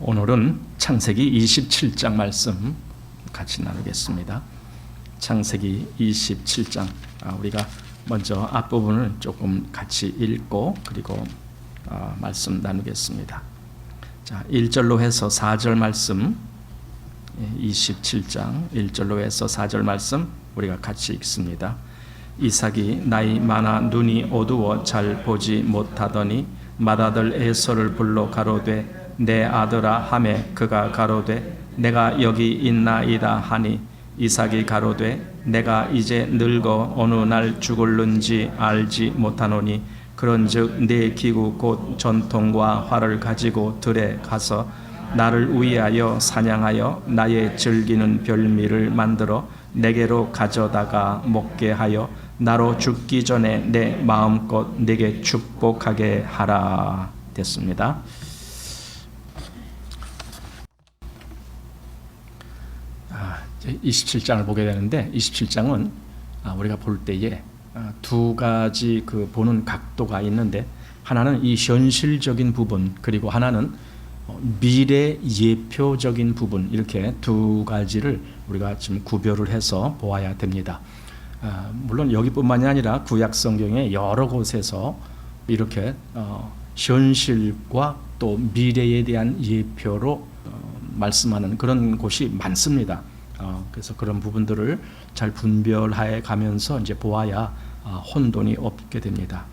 오늘은 창세기 27장 말씀 같이 나누겠습니다. 창세기 27장 우리가 먼저 앞부분을 조금 같이 읽고 그리고 말씀 나누겠습니다. 자, 1절로 해서 4절 말씀 27장 1절로 해서 4절 말씀 우리가 같이 읽습니다. 이삭이 나이 많아 눈이 어두워 잘 보지 못하더니 맏아들 에서를 불러 가로되 내 아들아 하매 그가 가로되 내가 여기 있나이다 하니 이삭이 가로되 내가 이제 늙어 어느 날 죽을는지 알지 못하노니 그런즉 내 기구 곧 전통과 활을 가지고 들에 가서 나를 위하여 사냥하여 나의 즐기는 별미를 만들어 내게로 가져다가 먹게 하여 나로 죽기 전에 내 마음껏 내게 축복하게 하라. 됐습니다. 27장을 보게 되는데 27장은 우리가 볼 때에 두 가지 보는 각도가 있는데 하나는 이 현실적인 부분 그리고 하나는 미래 예표적인 부분 이렇게 두 가지를 우리가 지금 구별을 해서 보아야 됩니다. 물론 여기뿐만이 아니라 구약 성경의 여러 곳에서 이렇게 현실과 또 미래에 대한 예표로 말씀하는 그런 곳이 많습니다. 그래서 그런 부분들을 잘 분별해 가면서 이제 보아야 혼돈이 없게 됩니다.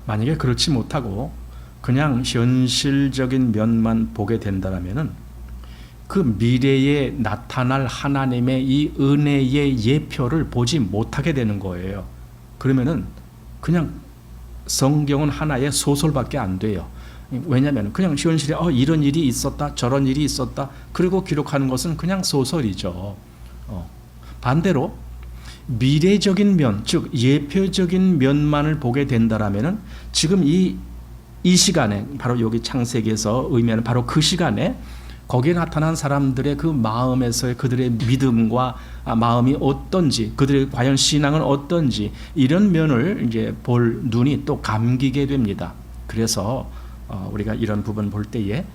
만약에 그렇지 못하고 그냥 현실적인 면만 보게 된다면은 그 미래에 나타날 하나님의 이 은혜의 예표를 보지 못하게 되는 거예요. 그러면은 그냥 성경은 하나의 소설밖에 안 돼요. 왜냐하면 그냥 현실에 이런 일이 있었다 저런 일이 있었다 그리고 기록하는 것은 그냥 소설이죠. 반대로 미래적인 면 즉 예표적인 면만을 보게 된다라면은 지금 이 시간에 바로 여기 창세기에서 의미하는 바로 그 시간에 거기에 나타난 사람들의 그 마음에서의 그들의 믿음과 마음이 어떤지 그들의 과연 신앙은 어떤지 이런 면을 이제 볼 눈이 또 감기게 됩니다. 그래서 우리가 이런 부분 볼 때에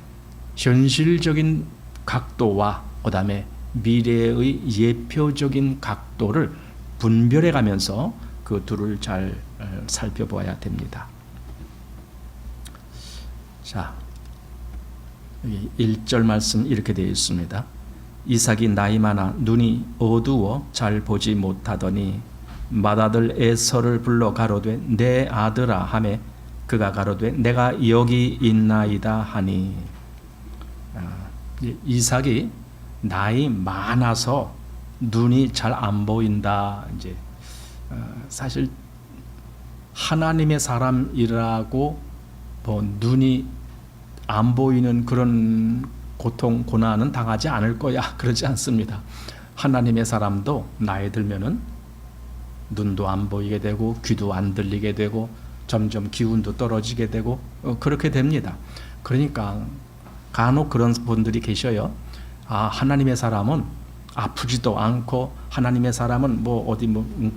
현실적인 각도와 그다음에 미래의 예표적인 각도를 분별해 가면서 그 둘을 잘 살펴보아야 됩니다. 자, 여기 1절 말씀 이렇게 되어 있습니다. 이삭이 나이 많아 눈이 어두워 잘 보지 못하더니 맏아들 에서를 불러 가로되 내 아들아 하매 그가 가로되 내가 여기 있나이다 하니 이삭이 나이 많아서 눈이 잘 안 보인다. 이제 사실 하나님의 사람이라고 눈이 안 보이는 그런 고통 고난은 당하지 않을 거야 그러지 않습니다. 하나님의 사람도 나이 들면은 눈도 안 보이게 되고 귀도 안 들리게 되고 점점 기운도 떨어지게 되고 그렇게 됩니다. 그러니까 간혹 그런 분들이 계셔요. 하나님의 사람은 아프지도 않고 하나님의 사람은 어디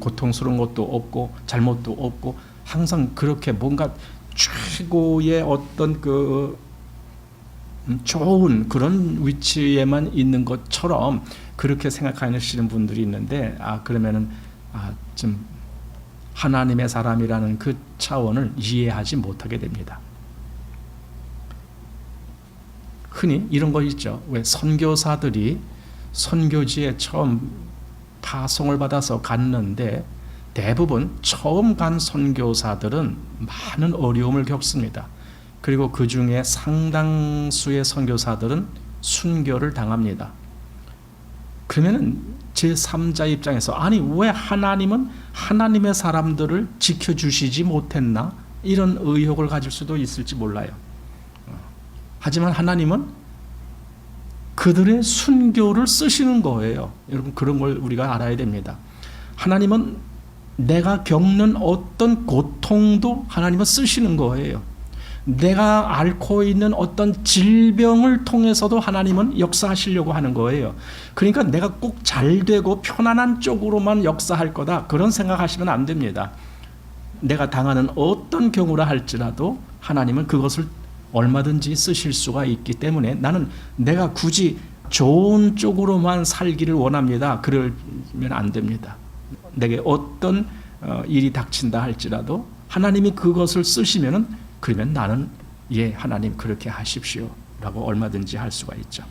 고통스러운 것도 없고 잘못도 없고 항상 그렇게 뭔가 최고의 어떤 좋은 그런 위치에만 있는 것처럼 그렇게 생각하시는 분들이 있는데 그러면은 좀 하나님의 사람이라는 그 차원을 이해하지 못하게 됩니다. 흔히 이런 거 있죠. 왜 선교사들이 선교지에 처음 파송을 받아서 갔는데 대부분 처음 간 선교사들은 많은 어려움을 겪습니다. 그리고 그 중에 상당수의 선교사들은 순교를 당합니다. 그러면은 제3자 입장에서 왜 하나님은 하나님의 사람들을 지켜주시지 못했나? 이런 의혹을 가질 수도 있을지 몰라요. 하지만 하나님은 그들의 순교를 쓰시는 거예요. 여러분 그런 걸 우리가 알아야 됩니다. 하나님은 내가 겪는 어떤 고통도 하나님은 쓰시는 거예요. 내가 앓고 있는 어떤 질병을 통해서도 하나님은 역사하시려고 하는 거예요. 그러니까 내가 꼭 잘되고 편안한 쪽으로만 역사할 거다 그런 생각하시면 안 됩니다. 내가 당하는 어떤 경우라 할지라도 하나님은 그것을 얼마든지 쓰실 수가 있기 때문에 나는 내가 굳이 좋은 쪽으로만 살기를 원합니다. 그러면 안 됩니다. 내게 어떤 일이 닥친다 할지라도 하나님이 그것을 쓰시면은 그러면 나는 예 하나님 그렇게 하십시오 라고 얼마든지 할 수가 있죠.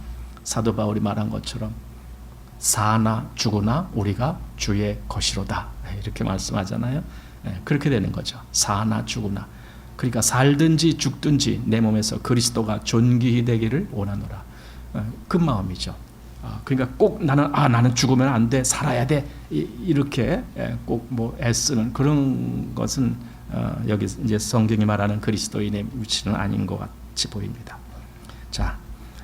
사도 바울이 말한 것처럼 사나 죽으나 우리가 주의 것이로다 이렇게 말씀하잖아요. 그렇게 되는 거죠. 사나 죽으나, 그러니까 살든지 죽든지 내 몸에서 그리스도가 존귀히 되기를 원하노라, 그 마음이죠. 그러니까 꼭 나는 죽으면 안 돼, 살아야 돼 이렇게 꼭 뭐 애쓰는 그런 것은 여기 이제 성경이 말하는 그리스도인의 위치는 아닌 것 같이 보입니다. 자,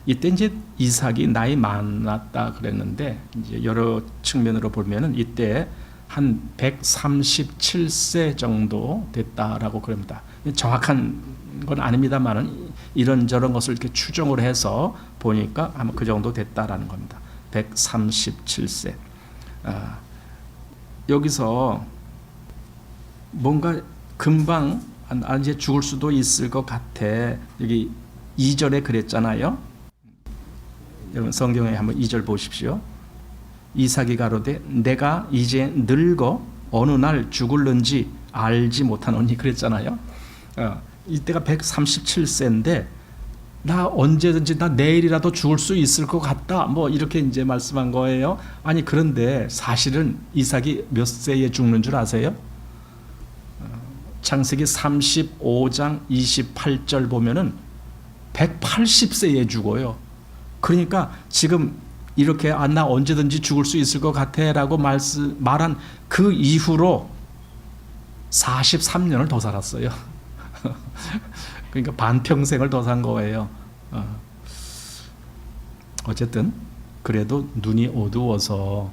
이때 이제 이삭이 나이 많았다 그랬는데 이제 여러 측면으로 보면은 이때 한 137세 정도 됐다라고 그럽니다. 정확한 건 아닙니다만은 이런저런 것을 이렇게 추정을 해서 보니까 아마 그 정도 됐다라는 겁니다. 137세. 여기서 뭔가 금방 이제 죽을 수도 있을 것 같아. 여기 2절에 그랬잖아요. 여러분 성경에 한번 2절 보십시오. 이삭이 가로되 내가 이제 늙어 어느 날 죽을는지 알지 못하노니 그랬잖아요. 이때가 137세인데 나 언제든지 나 내일이라도 죽을 수 있을 것 같다 뭐 이렇게 이제 말씀한 거예요. 아니 그런데 사실은 이삭이 몇 세에 죽는 줄 아세요? 창세기 35장 28절 보면은 180세에 죽어요. 그러니까 지금 이렇게 나 언제든지 죽을 수 있을 것 같아 라고 말한 그 이후로 43년을 더 살았어요. 그러니까 반평생을 더 산 거예요. 어쨌든 그래도 눈이 어두워서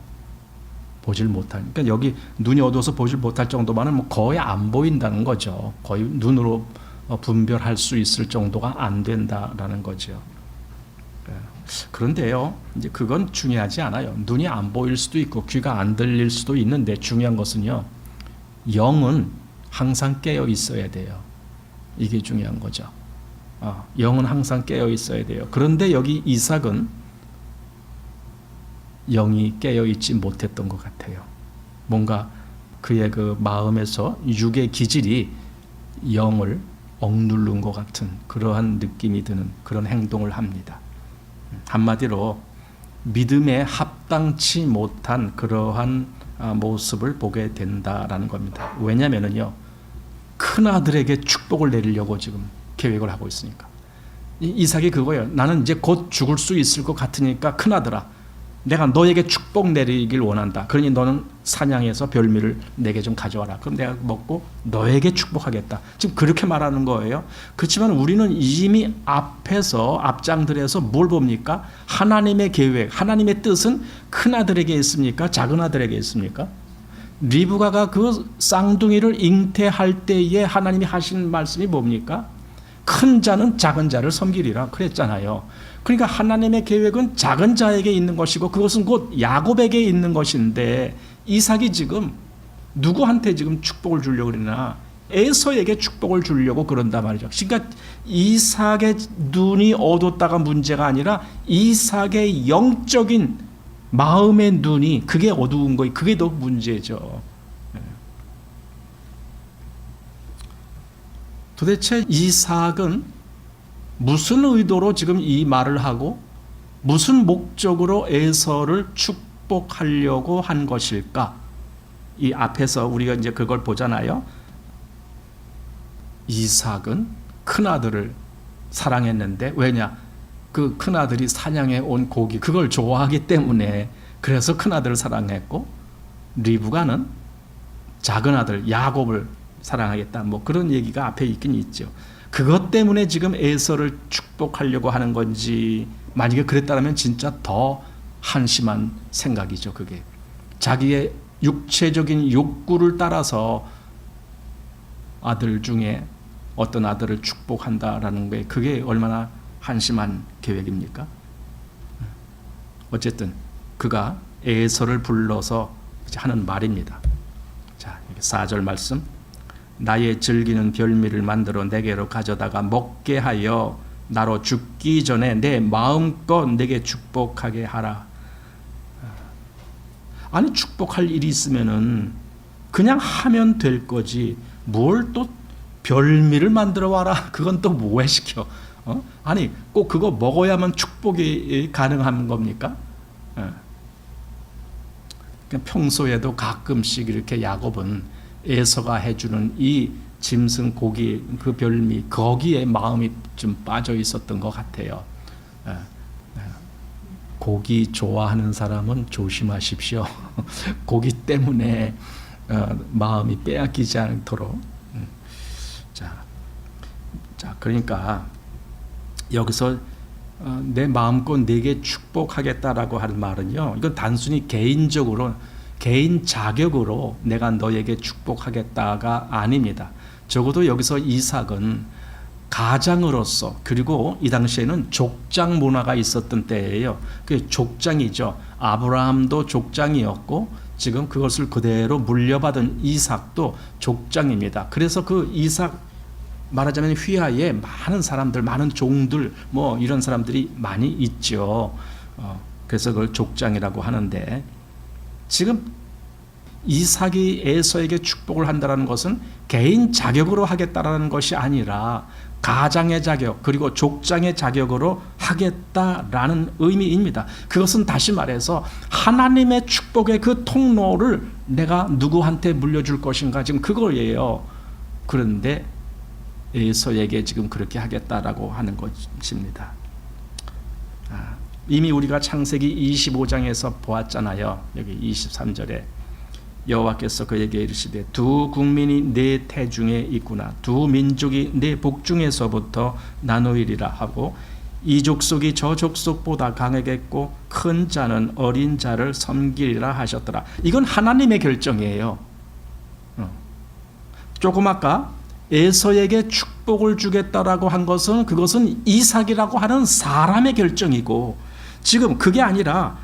보질 못할, 그러니까 여기 눈이 어두워서 보질 못할 정도만은 뭐 거의 안 보인다는 거죠. 거의 눈으로 분별할 수 있을 정도가 안 된다라는 거죠. 그런데요, 이제 그건 중요하지 않아요. 눈이 안 보일 수도 있고 귀가 안 들릴 수도 있는데 중요한 것은요, 영은 항상 깨어 있어야 돼요. 이게 중요한 거죠. 영은 항상 깨어 있어야 돼요. 그런데 여기 이삭은 영이 깨어 있지 못했던 것 같아요. 뭔가 그의 그 마음에서 육의 기질이 영을 억누른 것 같은 그러한 느낌이 드는 그런 행동을 합니다. 한마디로 믿음에 합당치 못한 그러한 모습을 보게 된다라는 겁니다. 왜냐면은요, 큰아들에게 축복을 내리려고 지금 계획을 하고 있으니까. 이삭이 그거예요. 나는 이제 곧 죽을 수 있을 것 같으니까 큰아들아, 내가 너에게 축복 내리길 원한다. 그러니 너는 사냥해서 별미를 내게 좀 가져와라. 그럼 내가 먹고 너에게 축복하겠다. 지금 그렇게 말하는 거예요. 그렇지만 우리는 이미 앞장들에서 뭘 봅니까? 하나님의 계획, 하나님의 뜻은 큰아들에게 있습니까? 작은아들에게 있습니까? 리브가가 그 쌍둥이를 잉태할 때에 하나님이 하신 말씀이 뭡니까? 큰 자는 작은 자를 섬기리라 그랬잖아요. 그러니까 하나님의 계획은 작은 자에게 있는 것이고 그것은 곧 야곱에게 있는 것인데 이삭이 지금 누구한테 지금 축복을 주려고 그러나 에서에게 축복을 주려고 그런단 말이죠. 그러니까 이삭의 눈이 어둡다가 문제가 아니라 이삭의 영적인 마음의 눈이 그게 어두운 거예요. 그게 더 문제죠. 도대체 이삭은 무슨 의도로 지금 이 말을 하고 무슨 목적으로 에서를 축복하려고 한 것일까? 이 앞에서 우리가 이제 그걸 보잖아요. 이삭은 큰아들을 사랑했는데 왜냐? 그 큰아들이 사냥해 온 고기 그걸 좋아하기 때문에 그래서 큰아들을 사랑했고 리브가는 작은아들 야곱을 사랑하겠다 뭐 그런 얘기가 앞에 있긴 있죠. 그것 때문에 지금 에서를 축복하려고 하는 건지 만약에 그랬다면 진짜 더 한심한 생각이죠. 그게 자기의 육체적인 욕구를 따라서 아들 중에 어떤 아들을 축복한다라는 게 그게 얼마나 한심한 계획입니까? 어쨌든 그가 에서를 불러서 하는 말입니다. 자, 4절 말씀. 나의 즐기는 별미를 만들어 내게로 가져다가 먹게 하여 나로 죽기 전에 내 마음껏 내게 축복하게 하라. 아니 축복할 일이 있으면은 그냥 하면 될 거지 뭘 또 별미를 만들어 와라. 그건 또 뭐해 시켜. 아니 꼭 그거 먹어야만 축복이 가능한 겁니까? 평소에도 가끔씩 이렇게 야곱은 에서가 해주는 이 짐승 고기 그 별미 거기에 마음이 좀 빠져 있었던 것 같아요. 고기 좋아하는 사람은 조심하십시오. 고기 때문에 마음이 빼앗기지 않도록. 자, 그러니까 여기서 내 마음껏 내게 축복하겠다라고 하는 말은요, 이건 단순히 개인적으로 개인 자격으로 내가 너에게 축복하겠다가 아닙니다. 적어도 여기서 이삭은 가장으로서, 그리고 이 당시에는 족장 문화가 있었던 때예요. 그 족장이죠. 아브라함도 족장이었고 지금 그것을 그대로 물려받은 이삭도 족장입니다. 그래서 그 이삭 말하자면 휘하에 많은 사람들, 많은 종들 뭐 이런 사람들이 많이 있죠. 그래서 그걸 족장이라고 하는데, 지금 이삭이 에서에게 축복을 한다는 것은 개인 자격으로 하겠다라는 것이 아니라 가장의 자격 그리고 족장의 자격으로 하겠다라는 의미입니다. 그것은 다시 말해서 하나님의 축복의 그 통로를 내가 누구한테 물려줄 것인가, 지금 그거예요. 그런데 에서에게 지금 그렇게 하겠다라고 하는 것입니다. 이미 우리가 창세기 25장에서 보았잖아요. 여기 23절에 여호와께서 그에게 이르시되 두 국민이 네 태중에 있구나, 두 민족이 네 복중에서부터 나누이리라 하고 이 족속이 저 족속보다 강하겠고 큰 자는 어린 자를 섬기리라 하셨더라. 이건 하나님의 결정이에요. 조금 아까 에서에게 축복을 주겠다라고 한 것은 그것은 이삭이라고 하는 사람의 결정이고, 지금 그게 아니라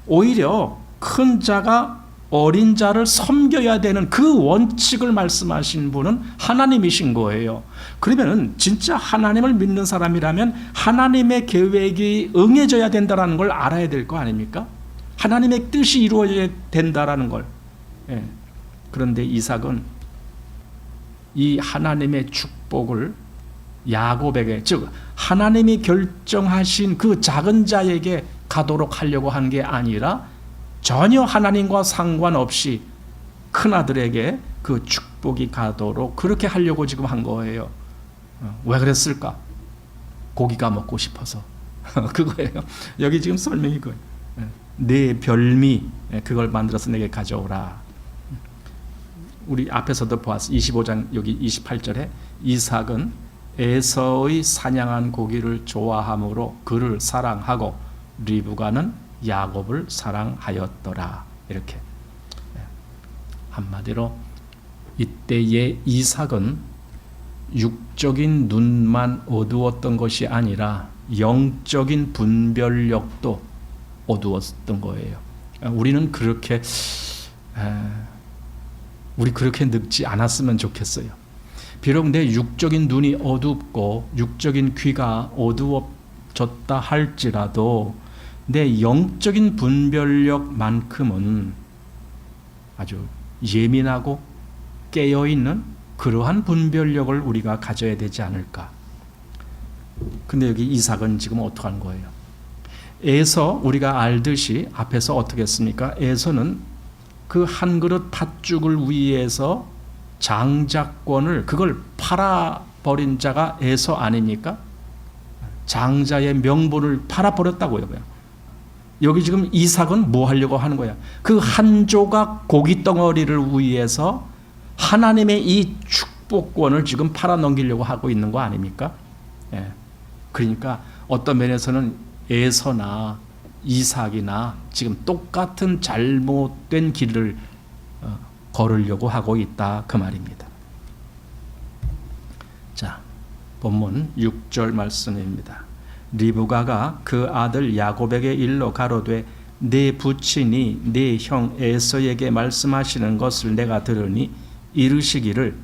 오히려 큰 자가 어린 자를 섬겨야 되는 그 원칙을 말씀하신 분은 하나님이신 거예요. 그러면 진짜 하나님을 믿는 사람이라면 하나님의 계획이 응해져야 된다는 걸 알아야 될 거 아닙니까? 하나님의 뜻이 이루어져야 된다는 걸. 그런데 이삭은 이 하나님의 축복을 야곱에게, 즉 하나님이 결정하신 그 작은 자에게 가도록 하려고 한 게 아니라 전혀 하나님과 상관없이 큰아들에게 그 축복이 가도록 그렇게 하려고 지금 한 거예요. 왜 그랬을까? 고기가 먹고 싶어서. 그거예요. 여기 지금 설명이 그거예요. 내 별미 그걸 만들어서 내게 가져오라. 우리 앞에서도 보았어. 25장 여기 28절에 이삭은 에서의 사냥한 고기를 좋아함으로 그를 사랑하고 리브가는 야곱을 사랑하였더라. 이렇게. 한마디로 이때의 이삭은 육적인 눈만 어두웠던 것이 아니라 영적인 분별력도 어두웠던 거예요. 우리는 그렇게 늙지 않았으면 좋겠어요. 비록 내 육적인 눈이 어둡고 육적인 귀가 어두워졌다 할지라도 내 영적인 분별력만큼은 아주 예민하고 깨어있는 그러한 분별력을 우리가 가져야 되지 않을까. 근데 여기 이삭은 지금 어떻게 하는 거예요? 에서 우리가 알듯이 앞에서 어떻게 했습니까? 에서는 그 한 그릇 팥죽을 위해서 장자권을 그걸 팔아버린 자가 에서 아닙니까? 장자의 명분을 팔아버렸다고요. 여기 지금 이삭은 뭐 하려고 하는 거야? 그 한 조각 고기 덩어리를 위해서 하나님의 이 축복권을 지금 팔아넘기려고 하고 있는 거 아닙니까? 그러니까 어떤 면에서는 에서나 이삭이나 지금 똑같은 잘못된 길을 걸으려고 하고 있다, 그 말입니다. 자, 본문 6절 말씀입니다. 리브가가 그 아들 야곱에게 일러 가로되 네 부친이 네 형 에서에게 말씀하시는 것을 내가 들으니 이르시기를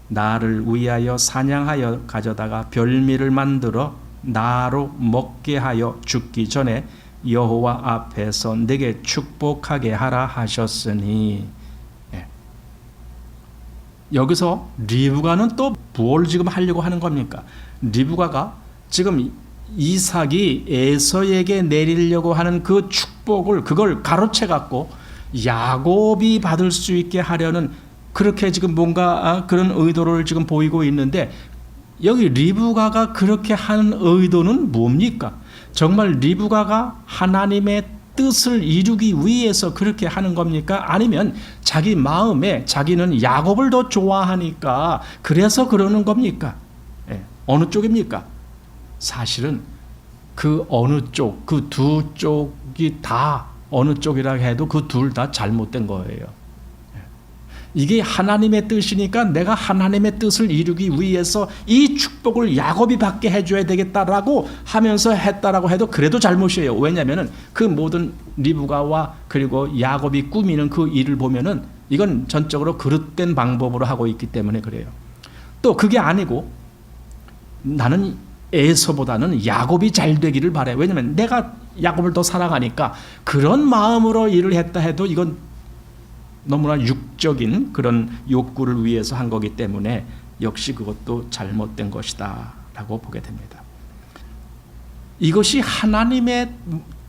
나를 위하여 사냥하여 가져다가 별미를 만들어 나로 먹게 하여 죽기 전에 여호와 앞에서 내게 축복하게 하라 하셨으니. 예. 여기서 리브가는 또 뭘 지금 하려고 하는 겁니까? 리브가가 지금 이삭이 에서에게 내리려고 하는 그 축복을 그걸 가로채 갖고 야곱이 받을 수 있게 하려는 그렇게 지금 뭔가 그런 의도를 지금 보이고 있는데, 여기 리브가가 그렇게 하는 의도는 뭡니까? 정말 리브가가 하나님의 뜻을 이루기 위해서 그렇게 하는 겁니까? 아니면 자기 마음에 자기는 야곱을 더 좋아하니까 그래서 그러는 겁니까? 예. 어느 쪽입니까? 사실은 그 어느 쪽, 그 두 쪽이 다 어느 쪽이라 해도 그 둘 다 잘못된 거예요. 이게 하나님의 뜻이니까 내가 하나님의 뜻을 이루기 위해서 이 축복을 야곱이 받게 해줘야 되겠다라고 하면서 했다라고 해도 그래도 잘못이에요. 왜냐하면 그 모든 리브가와 그리고 야곱이 꾸미는 그 일을 보면은 이건 전적으로 그릇된 방법으로 하고 있기 때문에 그래요. 또 그게 아니고 나는 에서보다는 야곱이 잘 되기를 바래. 왜냐하면 내가 야곱을 더 사랑하니까 그런 마음으로 일을 했다 해도 이건 너무나 육적인 그런 욕구를 위해서 한 거기 때문에 역시 그것도 잘못된 것이다 라고 보게 됩니다. 이것이 하나님의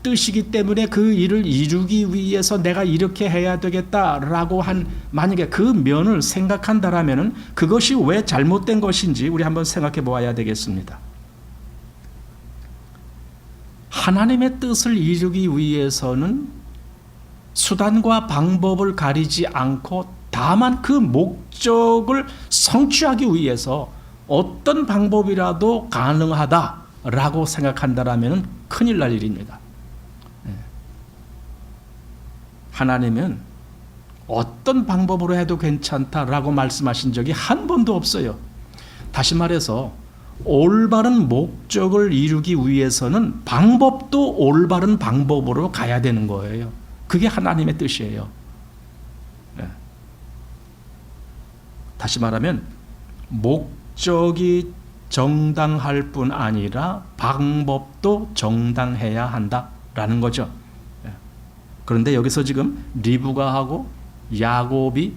뜻이기 때문에 그 일을 이루기 위해서 내가 이렇게 해야 되겠다라고 한, 만약에 그 면을 생각한다라면 그것이 왜 잘못된 것인지 우리 한번 생각해 보아야 되겠습니다. 하나님의 뜻을 이루기 위해서는 수단과 방법을 가리지 않고 다만 그 목적을 성취하기 위해서 어떤 방법이라도 가능하다라고 생각한다라면 큰일 날 일입니다. 하나님은 어떤 방법으로 해도 괜찮다라고 말씀하신 적이 한 번도 없어요. 다시 말해서 올바른 목적을 이루기 위해서는 방법도 올바른 방법으로 가야 되는 거예요. 그게 하나님의 뜻이에요. 네. 다시 말하면 목적이 정당할 뿐 아니라 방법도 정당해야 한다라는 거죠. 네. 그런데 여기서 지금 리브가하고 야곱이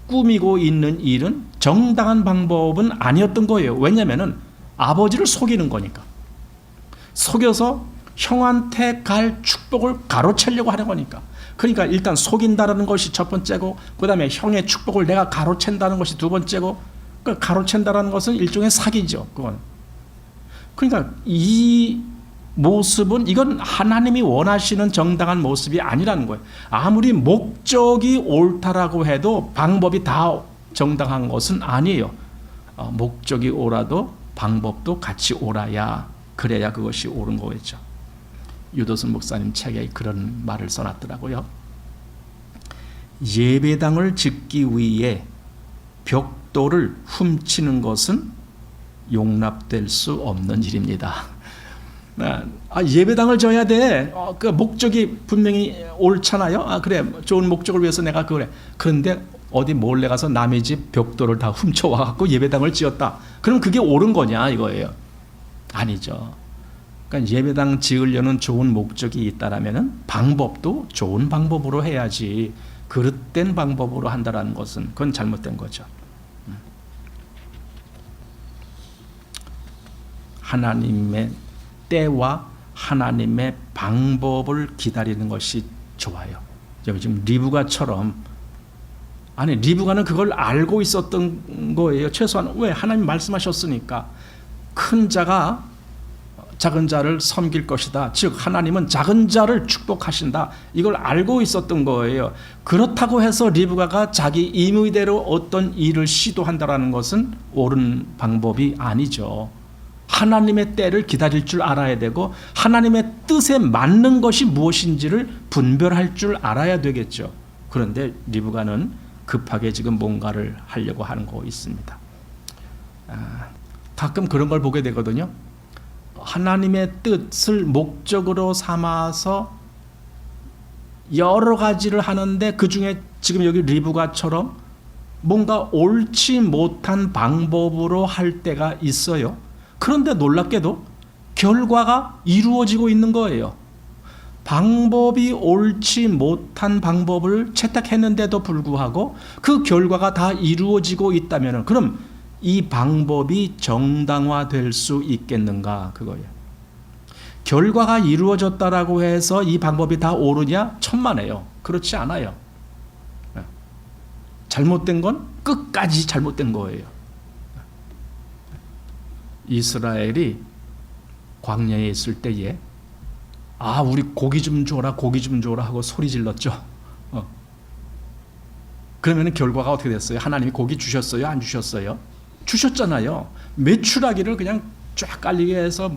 꾸미고 있는 일은 정당한 방법은 아니었던 거예요. 왜냐하면 아버지를 속이는 거니까. 속여서 형한테 갈 축복을 가로채려고 하는 거니까. 그러니까 일단 속인다는 것이 첫 번째고, 그 다음에 형의 축복을 내가 가로챈다는 것이 두 번째고, 그 가로챈다는 것은 일종의 사기죠. 그건. 그러니까 이 모습은 이건 하나님이 원하시는 정당한 모습이 아니라는 거예요. 아무리 목적이 옳다라고 해도 방법이 다 정당한 것은 아니에요. 목적이 옳아도 방법도 같이 옳아야, 그래야 그것이 옳은 거겠죠. 유도순 목사님 책에 그런 말을 써놨더라고요. 예배당을 짓기 위해 벽돌을 훔치는 것은 용납될 수 없는 일입니다. 예배당을 져야 돼. 그 목적이 분명히 옳잖아요. 그래, 좋은 목적을 위해서 내가 그래. 그런데 어디 몰래 가서 남의 집 벽돌을 다 훔쳐와 갖고 예배당을 지었다. 그럼 그게 옳은 거냐 이거예요. 아니죠. 그러니까 예배당 지으려는 좋은 목적이 있다라면은 방법도 좋은 방법으로 해야지, 그릇된 방법으로 한다라는 것은 그건 잘못된 거죠. 하나님의 때와 하나님의 방법을 기다리는 것이 좋아요. 여기 지금 리브가처럼, 아니 리브가는 그걸 알고 있었던 거예요. 최소한 왜 하나님 말씀하셨으니까 큰 자가 작은 자를 섬길 것이다. 즉 하나님은 작은 자를 축복하신다. 이걸 알고 있었던 거예요. 그렇다고 해서 리브가가 자기 임의대로 어떤 일을 시도한다라는 것은 옳은 방법이 아니죠. 하나님의 때를 기다릴 줄 알아야 되고 하나님의 뜻에 맞는 것이 무엇인지를 분별할 줄 알아야 되겠죠. 그런데 리브가는 급하게 지금 뭔가를 하려고 하는 거 있습니다. 가끔 그런 걸 보게 되거든요. 하나님의 뜻을 목적으로 삼아서 여러 가지를 하는데 그 중에 지금 여기 리브가처럼 뭔가 옳지 못한 방법으로 할 때가 있어요. 그런데 놀랍게도 결과가 이루어지고 있는 거예요. 방법이 옳지 못한 방법을 채택했는데도 불구하고 그 결과가 다 이루어지고 있다면 그럼 이 방법이 정당화될 수 있겠는가 그거예요. 결과가 이루어졌다라고 해서 이 방법이 다 옳으냐? 천만에요. 그렇지 않아요. 잘못된 건 끝까지 잘못된 거예요. 이스라엘이 광야에 있을 때에 우리 고기 좀 줘라, 고기 좀 줘라 하고 소리 질렀죠. 그러면 결과가 어떻게 됐어요? 하나님이 고기 주셨어요? 안 주셨어요? 주셨잖아요. 메추라기를 그냥 쫙 깔리게 해서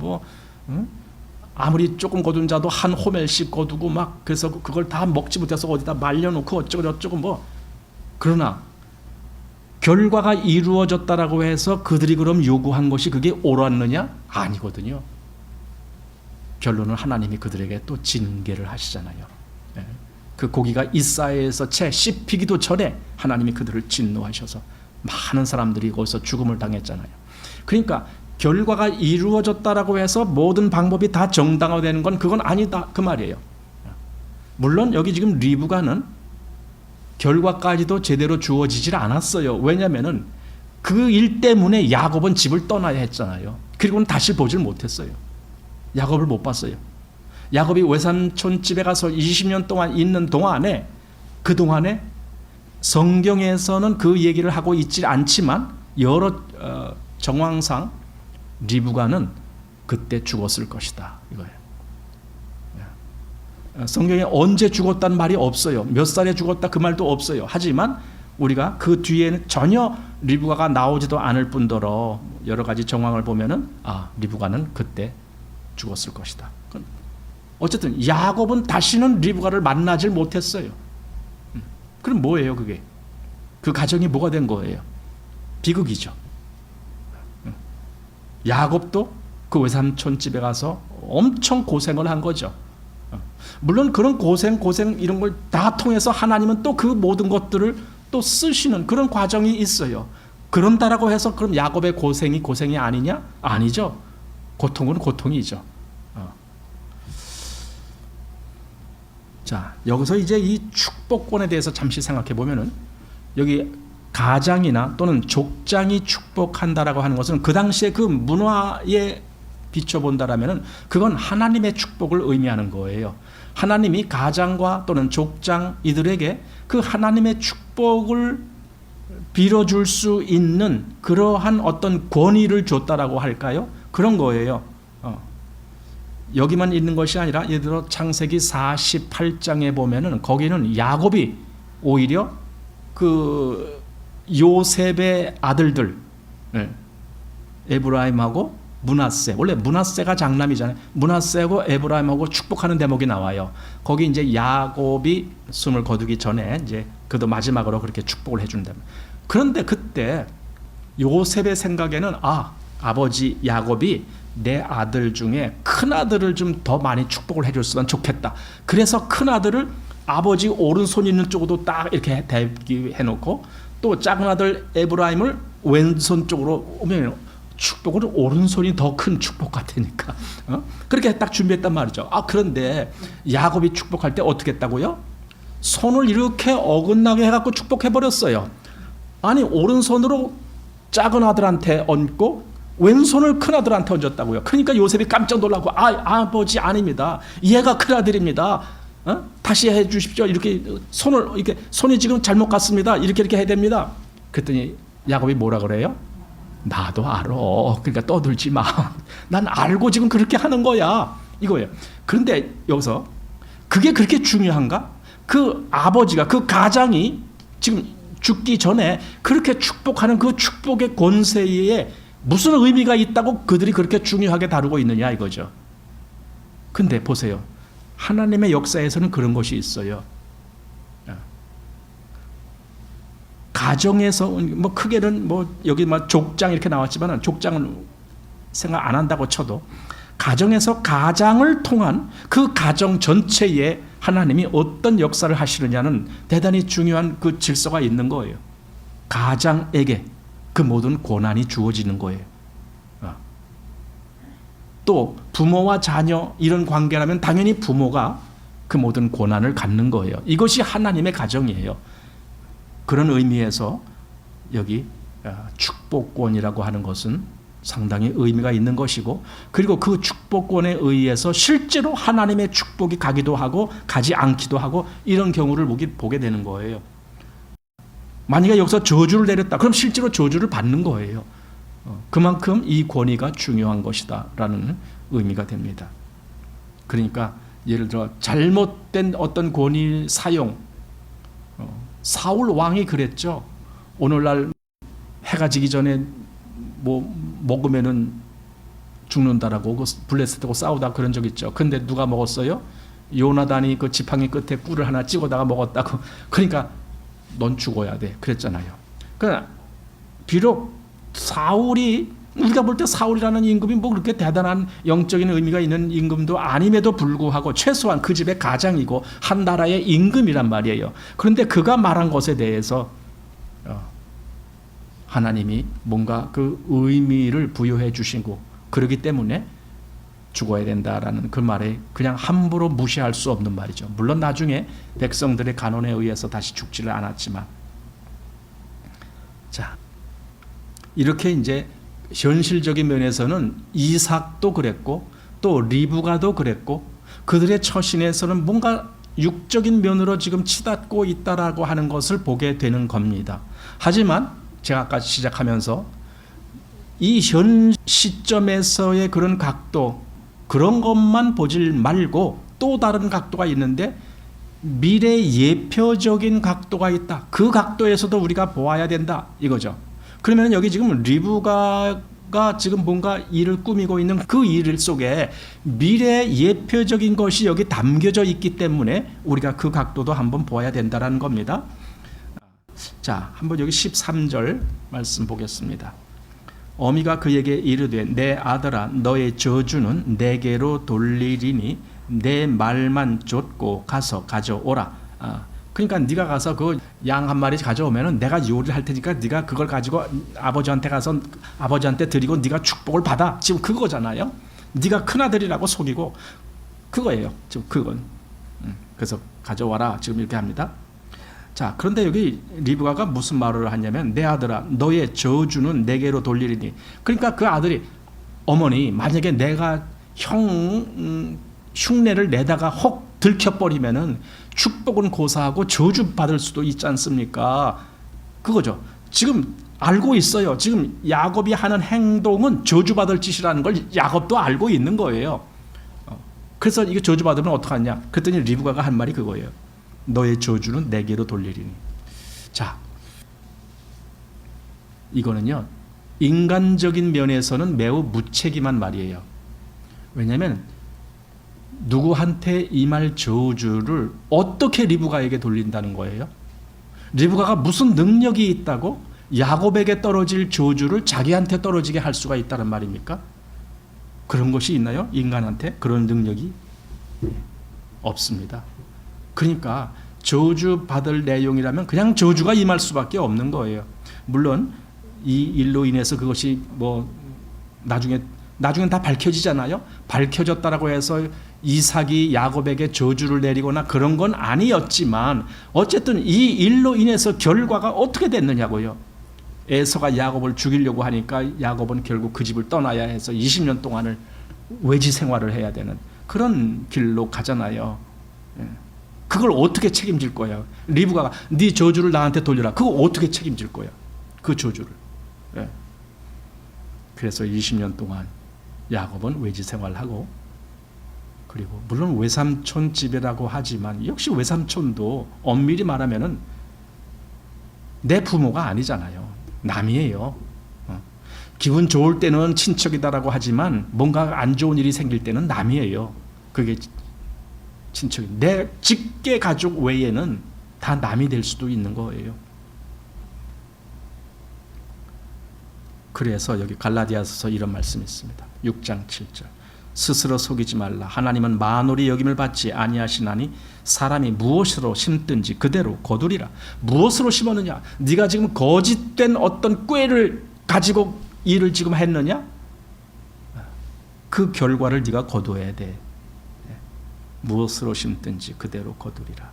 아무리 조금 거둔 자도 한 호멜씩 거두고 막 그래서 그걸 다 먹지 못해서 어디다 말려놓고 어쩌고 그러나 결과가 이루어졌다라고 해서 그들이 그럼 요구한 것이 그게 옳았느냐? 아니거든요. 결론은 하나님이 그들에게 또 징계를 하시잖아요. 그 고기가 이사야에서 채 씹히기도 전에 하나님이 그들을 진노하셔서 많은 사람들이 거기서 죽음을 당했잖아요. 그러니까 결과가 이루어졌다라고 해서 모든 방법이 다 정당화되는 건 그건 아니다 그 말이에요. 물론 여기 지금 리브가는 결과까지도 제대로 주어지질 않았어요. 왜냐하면은 그 일 때문에 야곱은 집을 떠나야 했잖아요. 그리고는 다시 보질 못했어요. 야곱을 못 봤어요. 야곱이 외삼촌 집에 가서 20년 동안 있는 동안에 그 동안에 성경에서는 그 얘기를 하고 있지 않지만 여러 정황상 리브가는 그때 죽었을 것이다 이거예요. 성경에 언제 죽었다는 말이 없어요. 몇 살에 죽었다 그 말도 없어요. 하지만 우리가 그 뒤에는 전혀 리브가가 나오지도 않을 뿐더러 여러 가지 정황을 보면은 리브가는 그때 죽었을 것이다. 어쨌든 야곱은 다시는 리브가를 만나질 못했어요. 그럼 뭐예요 그게? 그 가정이 뭐가 된 거예요? 비극이죠. 야곱도 그 외삼촌 집에 가서 엄청 고생을 한 거죠. 물론 그런 고생 이런 걸 다 통해서 하나님은 또 그 모든 것들을 또 쓰시는 그런 과정이 있어요. 그런다라고 해서 그럼 야곱의 고생이 아니냐? 아니죠. 고통은 고통이죠. 자, 여기서 이제 이 축복권에 대해서 잠시 생각해 보면은 여기 가장이나 또는 족장이 축복한다라고 하는 것은 그 당시에 그 문화에 비춰본다라면은 그건 하나님의 축복을 의미하는 거예요. 하나님이 가장과 또는 족장 이들에게 그 하나님의 축복을 빌어줄 수 있는 그러한 어떤 권위를 줬다라고 할까요? 그런 거예요. 여기만 있는 것이 아니라 예를 들어 창세기 48장에 보면은 거기는 야곱이 오히려 그 요셉의 아들들 에브라임하고 므낫세, 원래 므낫세가 장남이잖아요. 므낫세하고 에브라임하고 축복하는 대목이 나와요. 거기 이제 야곱이 숨을 거두기 전에 이제 그도 마지막으로 그렇게 축복을 해준다. 그런데 그때 요셉의 생각에는 아버지 야곱이 내 아들 중에 큰 아들을 좀 더 많이 축복을 해줬으면 좋겠다. 그래서 큰 아들을 아버지 오른손 있는 쪽으로 딱 이렇게 대기해놓고 또 작은 아들 에브라임을 왼손 쪽으로 오면 축복을 오른손이 더 큰 축복 같으니까 그렇게 딱 준비했단 말이죠. 그런데 야곱이 축복할 때 어떻게 했다고요? 손을 이렇게 어긋나게 해갖고 축복해버렸어요. 아니 오른손으로 작은 아들한테 얹고 왼손을 큰 아들한테 얹었다고요. 그러니까 요셉이 깜짝 놀라고 아버지 아닙니다. 얘가 큰 아들입니다. 다시 해 주십시오. 이렇게 손이 지금 잘못 갔습니다. 이렇게 해야 됩니다. 그랬더니 야곱이 뭐라 그래요? 나도 알아. 그러니까 떠들지 마. 난 알고 지금 그렇게 하는 거야. 이거예요. 그런데 여기서 그게 그렇게 중요한가? 그 아버지가 그 가장이 지금 죽기 전에 그렇게 축복하는 그 축복의 권세에 무슨 의미가 있다고 그들이 그렇게 중요하게 다루고 있느냐 이거죠. 근데 보세요. 하나님의 역사에서는 그런 것이 있어요. 가정에서 뭐 크게는 뭐 여기 뭐 족장 이렇게 나왔지만 족장은 생각 안 한다고 쳐도 가정에서 가장을 통한 그 가정 전체에 하나님이 어떤 역사를 하시느냐는 대단히 중요한 그 질서가 있는 거예요. 가장에게 그 모든 권한이 주어지는 거예요. 또 부모와 자녀 이런 관계라면 당연히 부모가 그 모든 권한을 갖는 거예요. 이것이 하나님의 가정이에요. 그런 의미에서 여기 축복권이라고 하는 것은 상당히 의미가 있는 것이고, 그리고 그 축복권에 의해서 실제로 하나님의 축복이 가기도 하고 가지 않기도 하고 이런 경우를 보게 되는 거예요. 만약에 여기서 저주를 내렸다 그럼 실제로 저주를 받는 거예요. 그만큼 이 권위가 중요한 것이다 라는 의미가 됩니다. 그러니까 예를 들어 잘못된 어떤 권위 사용, 사울 왕이 그랬죠. 오늘날 해가 지기 전에 뭐 먹으면은 죽는다라고 그 블레셋하고 싸우다 그런 적 있죠. 근데 누가 먹었어요? 요나단이 그 지팡이 끝에 꿀을 하나 찍어다가 먹었다고. 그러니까 넌 죽어야 돼 그랬잖아요. 그러나 비록 사울이, 우리가 볼 때 사울이라는 임금이 뭐 그렇게 대단한 영적인 의미가 있는 임금도 아님에도 불구하고 최소한 그 집의 가장이고 한 나라의 임금이란 말이에요. 그런데 그가 말한 것에 대해서 하나님이 뭔가 그 의미를 부여해 주시고 그러기 때문에 죽어야 된다라는 그 말에 그냥 함부로 무시할 수 없는 말이죠. 물론 나중에 백성들의 간언에 의해서 다시 죽지를 않았지만, 자, 이렇게 이제 현실적인 면에서는 이삭도 그랬고 또 리브가도 그랬고 그들의 처신에서는 뭔가 육적인 면으로 지금 치닫고 있다라고 하는 것을 보게 되는 겁니다. 하지만 제가 아까 시작하면서 이 현 시점에서의 그런 각도, 그런 것만 보질 말고 또 다른 각도가 있는데 미래 예표적인 각도가 있다. 그 각도에서도 우리가 보아야 된다 이거죠. 그러면 여기 지금 리브가가 지금 뭔가 일을 꾸미고 있는 그 일 속에 미래 예표적인 것이 여기 담겨져 있기 때문에 우리가 그 각도도 한번 보아야 된다는 겁니다. 자, 한번 여기 13절 말씀 보겠습니다. 어미가 그에게 이르되 내 아들아 너의 저주는 내게로 돌리리니 내 말만 좇고 가서 가져오라. 그러니까 네가 가서 그 양 한 마리 가져오면은 내가 요리를 할 테니까 네가 그걸 가지고 아버지한테 가서 아버지한테 드리고 네가 축복을 받아. 지금 그거잖아요. 네가 큰아들이라고 속이고 그거예요. 지금 그건. 그래서 가져와라. 지금 이렇게 합니다. 자, 그런데 여기 리브가가 무슨 말을 하냐면 내 아들아 너의 저주는 내게로 돌리리니, 그러니까 그 아들이 어머니 만약에 내가 형 흉내를 내다가 혹 들켜버리면은 축복은 고사하고 저주 받을 수도 있지 않습니까? 그거죠. 지금 알고 있어요. 지금 야곱이 하는 행동은 저주 받을 짓이라는 걸 야곱도 알고 있는 거예요. 그래서 이게 저주 받으면 어떡하냐? 그랬더니 리브가가 한 말이 그거예요. 너의 저주는 내게로 돌리리니. 자, 이거는요 인간적인 면에서는 매우 무책임한 말이에요. 왜냐하면 누구한테 이 말 저주를 어떻게 리브가에게 돌린다는 거예요? 리브가가 무슨 능력이 있다고 야곱에게 떨어질 저주를 자기한테 떨어지게 할 수가 있다는 말입니까? 그런 것이 있나요? 인간한테 그런 능력이 없습니다. 그러니까 저주 받을 내용이라면 그냥 저주가 임할 수밖에 없는 거예요. 물론 이 일로 인해서 그것이 뭐 나중엔 다 밝혀지잖아요. 밝혀졌다라고 해서 이삭이 야곱에게 저주를 내리거나 그런 건 아니었지만 어쨌든 이 일로 인해서 결과가 어떻게 됐느냐고요. 에서가 야곱을 죽이려고 하니까 야곱은 결국 그 집을 떠나야 해서 20년 동안을 외지 생활을 해야 되는 그런 길로 가잖아요. 그걸 어떻게 책임질 거야? 리브가가 네 저주를 나한테 돌려라. 그거 어떻게 책임질 거야? 그 저주를. 그래서 20년 동안 야곱은 외지 생활하고, 그리고 물론 외삼촌 집이라고 하지만 역시 외삼촌도 엄밀히 말하면은 내 부모가 아니잖아요. 남이에요. 기분 좋을 때는 친척이다라고 하지만 뭔가 안 좋은 일이 생길 때는 남이에요. 그게 친척이. 내 직계 가족 외에는 다 남이 될 수도 있는 거예요. 그래서 여기 갈라디아서서 이런 말씀이 있습니다. 6장 7절. 스스로 속이지 말라. 하나님은 만홀히 여김을 받지 아니하시나니 사람이 무엇으로 심든지 그대로 거두리라. 무엇으로 심었느냐? 네가 지금 거짓된 어떤 꾀를 가지고 일을 지금 했느냐? 그 결과를 네가 거두어야 돼. 무엇으로 심든지 그대로 거두리라.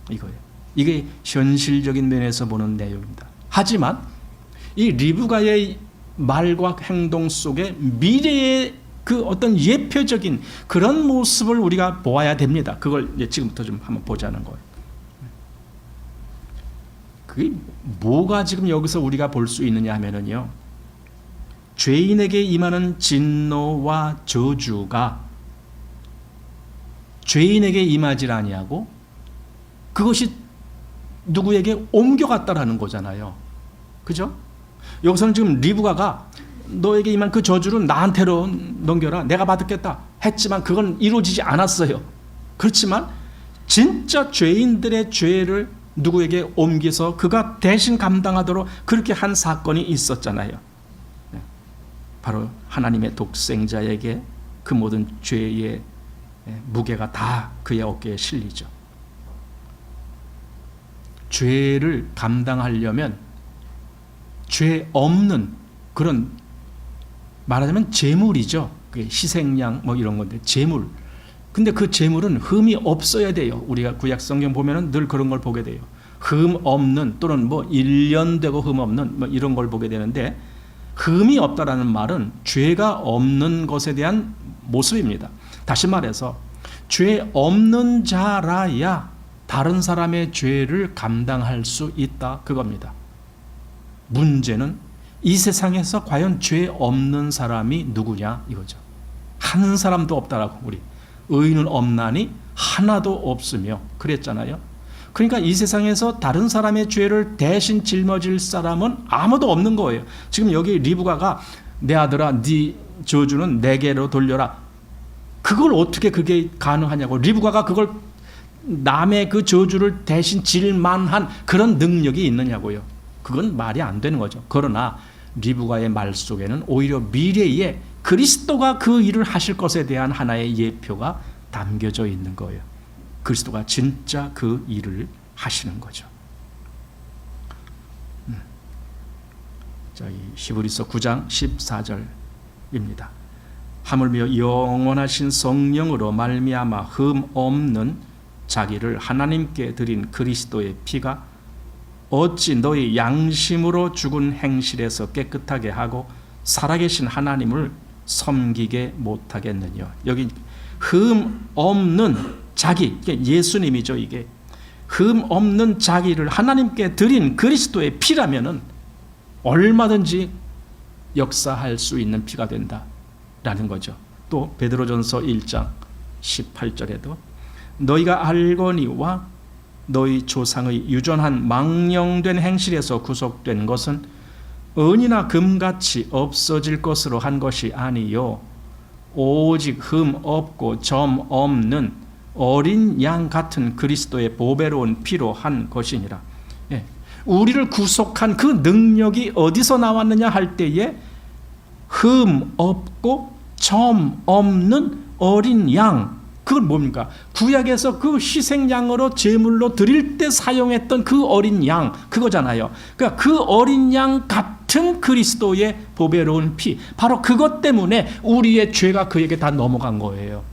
이거예요. 이게 현실적인 면에서 보는 내용입니다. 하지만 이 리브가의 말과 행동 속에 미래의 그 어떤 예표적인 그런 모습을 우리가 보아야 됩니다. 그걸 이제 지금부터 좀 한번 보자는 거예요. 그게 뭐가 지금 여기서 우리가 볼 수 있느냐 하면은요, 죄인에게 임하는 진노와 저주가 죄인에게 임하지 아니하고 그것이 누구에게 옮겨갔다라는 거잖아요. 그죠? 여기서는 지금 리브가가 너에게 임한 그 저주를 나한테로 넘겨라, 내가 받겠다 했지만 그건 이루어지지 않았어요. 그렇지만 진짜 죄인들의 죄를 누구에게 옮겨서 그가 대신 감당하도록 그렇게 한 사건이 있었잖아요. 바로 하나님의 독생자에게 그 모든 죄의 무게가 다 그의 어깨에 실리죠. 죄를 감당하려면 죄 없는 그런, 말하자면 제물이죠. 그게 희생양 뭐 이런 건데 제물. 근데 그 제물은 흠이 없어야 돼요. 우리가 구약 성경 보면은 늘 그런 걸 보게 돼요. 흠 없는, 또는 뭐 1년 되고 흠 없는 뭐 이런 걸 보게 되는데, 흠이 없다라는 말은 죄가 없는 것에 대한 모습입니다. 다시 말해서 죄 없는 자라야 다른 사람의 죄를 감당할 수 있다, 그겁니다. 문제는 이 세상에서 과연 죄 없는 사람이 누구냐 이거죠. 한 사람도 없다라고. 우리 의인은 없나니 하나도 없으며 그랬잖아요. 그러니까 이 세상에서 다른 사람의 죄를 대신 짊어질 사람은 아무도 없는 거예요. 지금 여기 리브가가 내 아들아 네 저주는 내게로 돌려라, 그걸 어떻게 그게 가능하냐고. 리브가가 그걸 남의 그 저주를 대신 질 만한 그런 능력이 있느냐고요. 그건 말이 안 되는 거죠. 그러나 리브가의 말 속에는 오히려 미래에 그리스도가 그 일을 하실 것에 대한 하나의 예표가 담겨져 있는 거예요. 그리스도가 진짜 그 일을 하시는 거죠. 자, 이 히브리서 9장 14절입니다. 하물며 영원하신 성령으로 말미암아 흠 없는 자기를 하나님께 드린 그리스도의 피가 어찌 너희 양심으로 죽은 행실에서 깨끗하게 하고 살아계신 하나님을 섬기게 못하겠느냐. 여기 흠 없는 자기, 예수님이죠. 이게 흠 없는 자기를 하나님께 드린 그리스도의 피라면은 얼마든지 역사할 수 있는 피가 된다라는 거죠. 또 베드로전서 1장 18절에도 너희가 알거니와 너희 조상의 유전한 망령된 행실에서 구속된 것은 은이나 금같이 없어질 것으로 한 것이 아니요 오직 흠 없고 점 없는 어린 양 같은 그리스도의 보배로운 피로 한 것이니라. 예. 우리를 구속한 그 능력이 어디서 나왔느냐 할 때에 흠 없고 점 없는 어린 양, 그건 뭡니까? 구약에서 그 희생양으로 제물로 드릴 때 사용했던 그 어린 양, 그거잖아요. 그러니까 그 어린 양 같은 그리스도의 보배로운 피, 바로 그것 때문에 우리의 죄가 그에게 다 넘어간 거예요.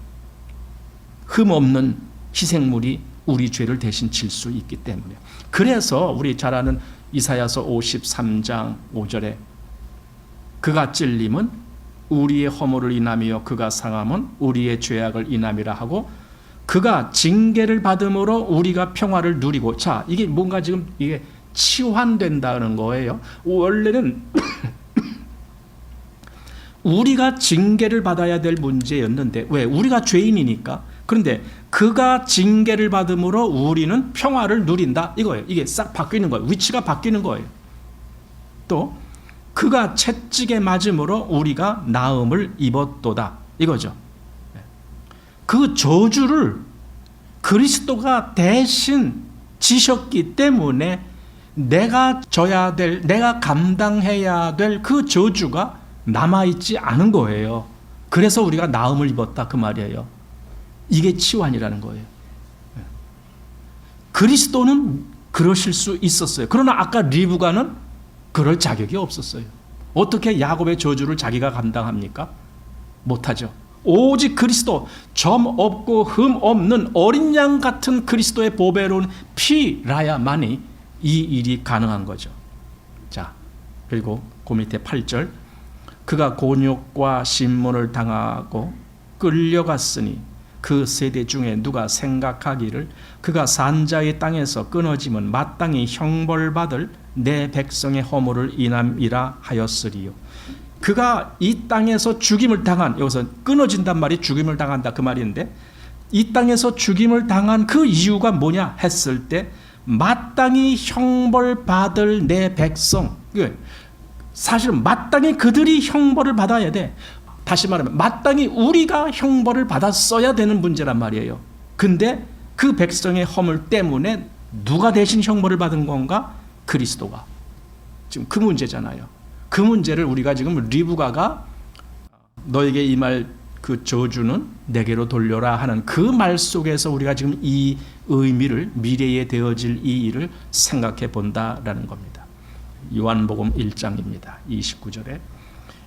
흠 없는 희생물이 우리 죄를 대신 질 수 있기 때문에. 그래서 우리 잘 아는 이사야서 53장 5절에 그가 찔림은 우리의 허물을 인하며 그가 상함은 우리의 죄악을 인함이라 하고 그가 징계를 받음으로 우리가 평화를 누리고. 자, 이게 뭔가 지금 이게 치환된다는 거예요. 원래는 우리가 징계를 받아야 될 문제였는데, 왜? 우리가 죄인이니까. 그런데 그가 징계를 받음으로 우리는 평화를 누린다, 이거예요. 이게 싹 바뀌는 거예요. 위치가 바뀌는 거예요. 또 그가 채찍에 맞음으로 우리가 나음을 입었도다, 이거죠. 그 저주를 그리스도가 대신 지셨기 때문에 내가 져야 될, 내가 감당해야 될 그 저주가 남아있지 않은 거예요. 그래서 우리가 나음을 입었다 그 말이에요. 이게 치환이라는 거예요. 그리스도는 그러실 수 있었어요. 그러나 아까 리브가는 그럴 자격이 없었어요. 어떻게 야곱의 저주를 자기가 감당합니까? 못하죠. 오직 그리스도, 점 없고 흠 없는 어린 양 같은 그리스도의 보배로운 피라야만이 이 일이 가능한 거죠. 자, 그리고 그 밑에 8절, 그가 곤욕과 신문을 당하고 끌려갔으니 그 세대 중에 누가 생각하기를 그가 산자의 땅에서 끊어지면 마땅히 형벌받을 내 백성의 허물을 인함이라 하였으리요. 그가 이 땅에서 죽임을 당한, 여기서 끊어진단 말이 죽임을 당한다 그 말인데, 이 땅에서 죽임을 당한 그 이유가 뭐냐 했을 때 마땅히 형벌받을 내 백성, 사실은 마땅히 그들이 형벌을 받아야 돼. 다시 말하면 마땅히 우리가 형벌을 받았어야 되는 문제란 말이에요. 근데 그 백성의 허물 때문에 누가 대신 형벌을 받은 건가? 그리스도가. 지금 그 문제잖아요. 그 문제를 우리가 지금 리브가가 너에게 임할 그 저주는 내게로 돌려라 하는 그 말 속에서 우리가 지금 이 의미를, 미래에 되어질 이 일을 생각해 본다라는 겁니다. 요한복음 1장입니다. 29절에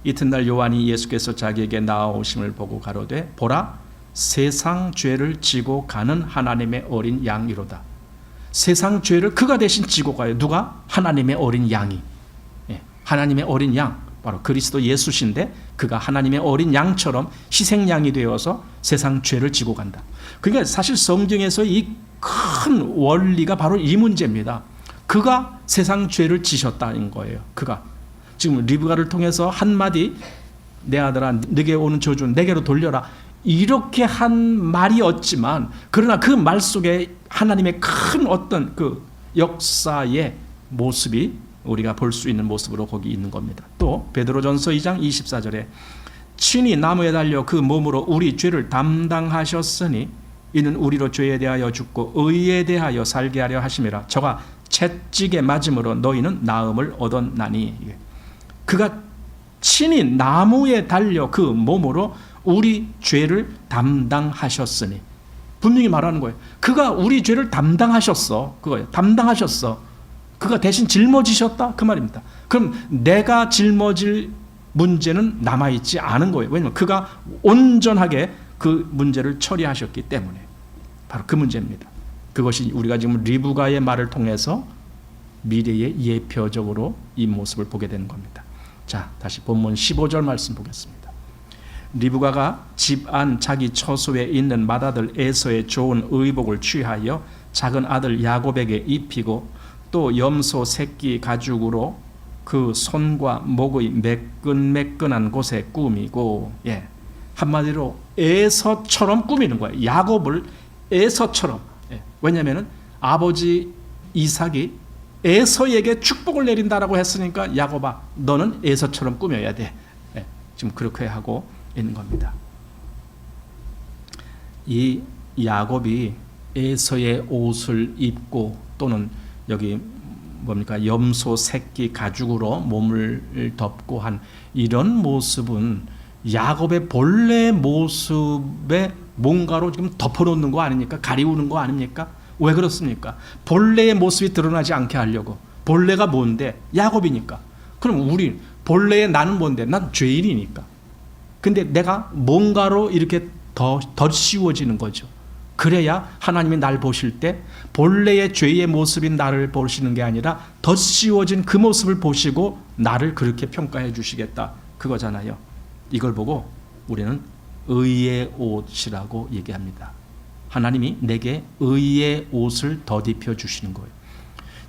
이튿날 요한이 예수께서 자기에게 나아오심을 보고 가로되 보라 세상 죄를 지고 가는 하나님의 어린 양이로다. 세상 죄를 그가 대신 지고 가요. 누가? 하나님의 어린 양이. 하나님의 어린 양, 바로 그리스도 예수신데 그가 하나님의 어린 양처럼 희생양이 되어서 세상 죄를 지고 간다. 그러니까 사실 성경에서 이 큰 원리가 바로 이 문제입니다. 그가 세상 죄를 지셨다는 거예요. 그가 지금 리브가를 통해서 한마디 내 아들아 네게 오는 저주는 내게로 돌려라 이렇게 한 말이었지만, 그러나 그 말 속에 하나님의 큰 어떤 그 역사의 모습이 우리가 볼 수 있는 모습으로 거기 있는 겁니다. 또 베드로전서 2장 24절에 친히 나무에 달려 그 몸으로 우리 죄를 담당하셨으니 이는 우리로 죄에 대하여 죽고 의에 대하여 살게 하려 하심이라. 저가 채찍에 맞음으로 너희는 나음을 얻었나니. 그가 친히 나무에 달려 그 몸으로 우리 죄를 담당하셨으니, 분명히 말하는 거예요. 그가 우리 죄를 담당하셨어. 그거예요. 담당하셨어. 그가 대신 짊어지셨다 그 말입니다. 그럼 내가 짊어질 문제는 남아있지 않은 거예요. 왜냐하면 그가 온전하게 그 문제를 처리하셨기 때문에. 바로 그 문제입니다. 그것이 우리가 지금 리브가의 말을 통해서 미래의 예표적으로 이 모습을 보게 되는 겁니다. 자, 다시 본문 15절 말씀 보겠습니다. 리브가가 집 안 자기 처소에 있는 맏아들 에서의 좋은 의복을 취하여 작은 아들 야곱에게 입히고 또 염소 새끼 가죽으로 그 손과 목의 매끈매끈한 곳에 꾸미고, 한마디로 에서처럼 꾸미는 거예요. 야곱을 에서처럼. 왜냐하면 아버지 이삭이 에서에게 축복을 내린다라고 했으니까 야곱아 너는 에서처럼 꾸며야 돼. 지금 그렇게 하고 있는 겁니다. 이 야곱이 에서의 옷을 입고 또는 여기 뭡니까 염소 새끼 가죽으로 몸을 덮고 한 이런 모습은 야곱의 본래 모습에 뭔가로 지금 덮어놓는 거 아닙니까? 가리우는 거 아닙니까? 왜 그렇습니까? 본래의 모습이 드러나지 않게 하려고. 본래가 뭔데? 야곱이니까. 그럼 우리 본래의 나는 뭔데? 난 죄인이니까. 근데 내가 뭔가로 이렇게 더 씌워지는 거죠. 그래야 하나님이 날 보실 때 본래의 죄의 모습인 나를 보시는 게 아니라 덧씌워진 그 모습을 보시고 나를 그렇게 평가해 주시겠다 그거잖아요. 이걸 보고 우리는 의의 옷이라고 얘기합니다. 하나님이 내게 의의 옷을 덧입혀 주시는 거예요.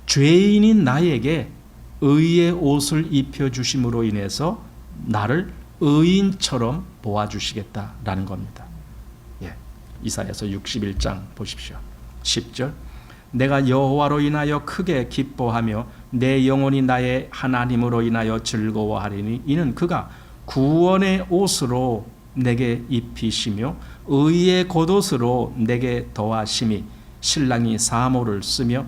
죄인인 나에게 의의 옷을 입혀 주심으로 인해서 나를 의인처럼 보아주시겠다라는 겁니다. 이사야서 61장 보십시오. 10절 내가 여호와로 인하여 크게 기뻐하며 내 영혼이 나의 하나님으로 인하여 즐거워하리니 이는 그가 구원의 옷으로 내게 입히시며 의의 겉옷으로 내게 더하심이 신랑이 사모를 쓰며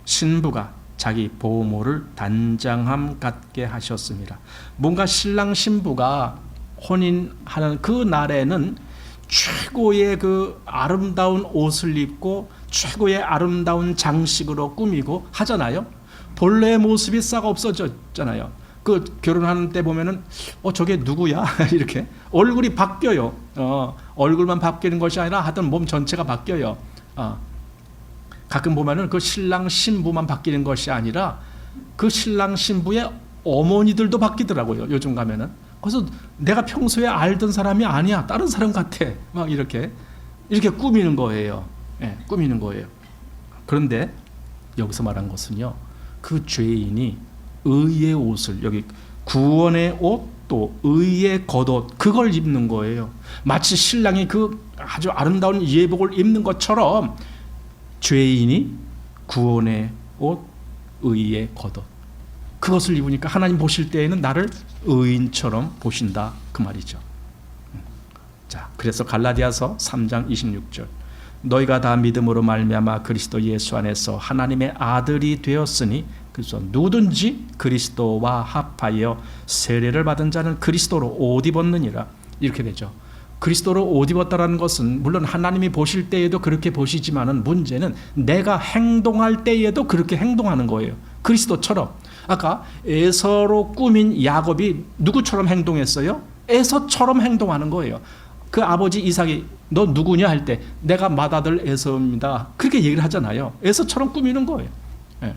신부가 자기 보모를 단장함 같게 하셨습니다. 뭔가 신랑 신부가 혼인하는 그 날에는 최고의 그 아름다운 옷을 입고 최고의 아름다운 장식으로 꾸미고 하잖아요. 본래의 모습이 싹 없어졌잖아요. 그 결혼하는 때 보면은 저게 누구야? 이렇게 얼굴이 바뀌어요. 얼굴만 바뀌는 것이 아니라 하여튼 몸 전체가 바뀌어요. 가끔 보면은 그 신랑 신부만 바뀌는 것이 아니라 그 신랑 신부의 어머니들도 바뀌더라고요. 요즘 가면은. 그래서 내가 평소에 알던 사람이 아니야. 다른 사람 같아. 막 이렇게 꾸미는 거예요. 예, 꾸미는 거예요. 그런데 여기서 말한 것은요. 그 죄인이 의의 옷을, 여기 구원의 옷, 또 의의 겉옷, 그걸 입는 거예요. 마치 신랑이 그 아주 아름다운 예복을 입는 것처럼 죄인이 구원의 옷, 의의 겉옷, 그것을 입으니까 하나님 보실 때에는 나를 의인처럼 보신다, 그 말이죠. 자, 그래서 갈라디아서 3장 26절, 너희가 다 믿음으로 말미암아 그리스도 예수 안에서 하나님의 아들이 되었으니, 그래서 누구든지 그리스도와 합하여 세례를 받은 자는 그리스도로 옷 입었느니라, 이렇게 되죠. 그리스도로 옷 입었다라는 것은 물론 하나님이 보실 때에도 그렇게 보시지만은 문제는 내가 행동할 때에도 그렇게 행동하는 거예요. 그리스도처럼. 아까 에서로 꾸민 야곱이 누구처럼 행동했어요? 에서처럼 행동하는 거예요. 그 아버지 이삭이 너 누구냐 할 때 내가 맏아들 에서입니다, 그렇게 얘기를 하잖아요. 에서처럼 꾸미는 거예요. 예.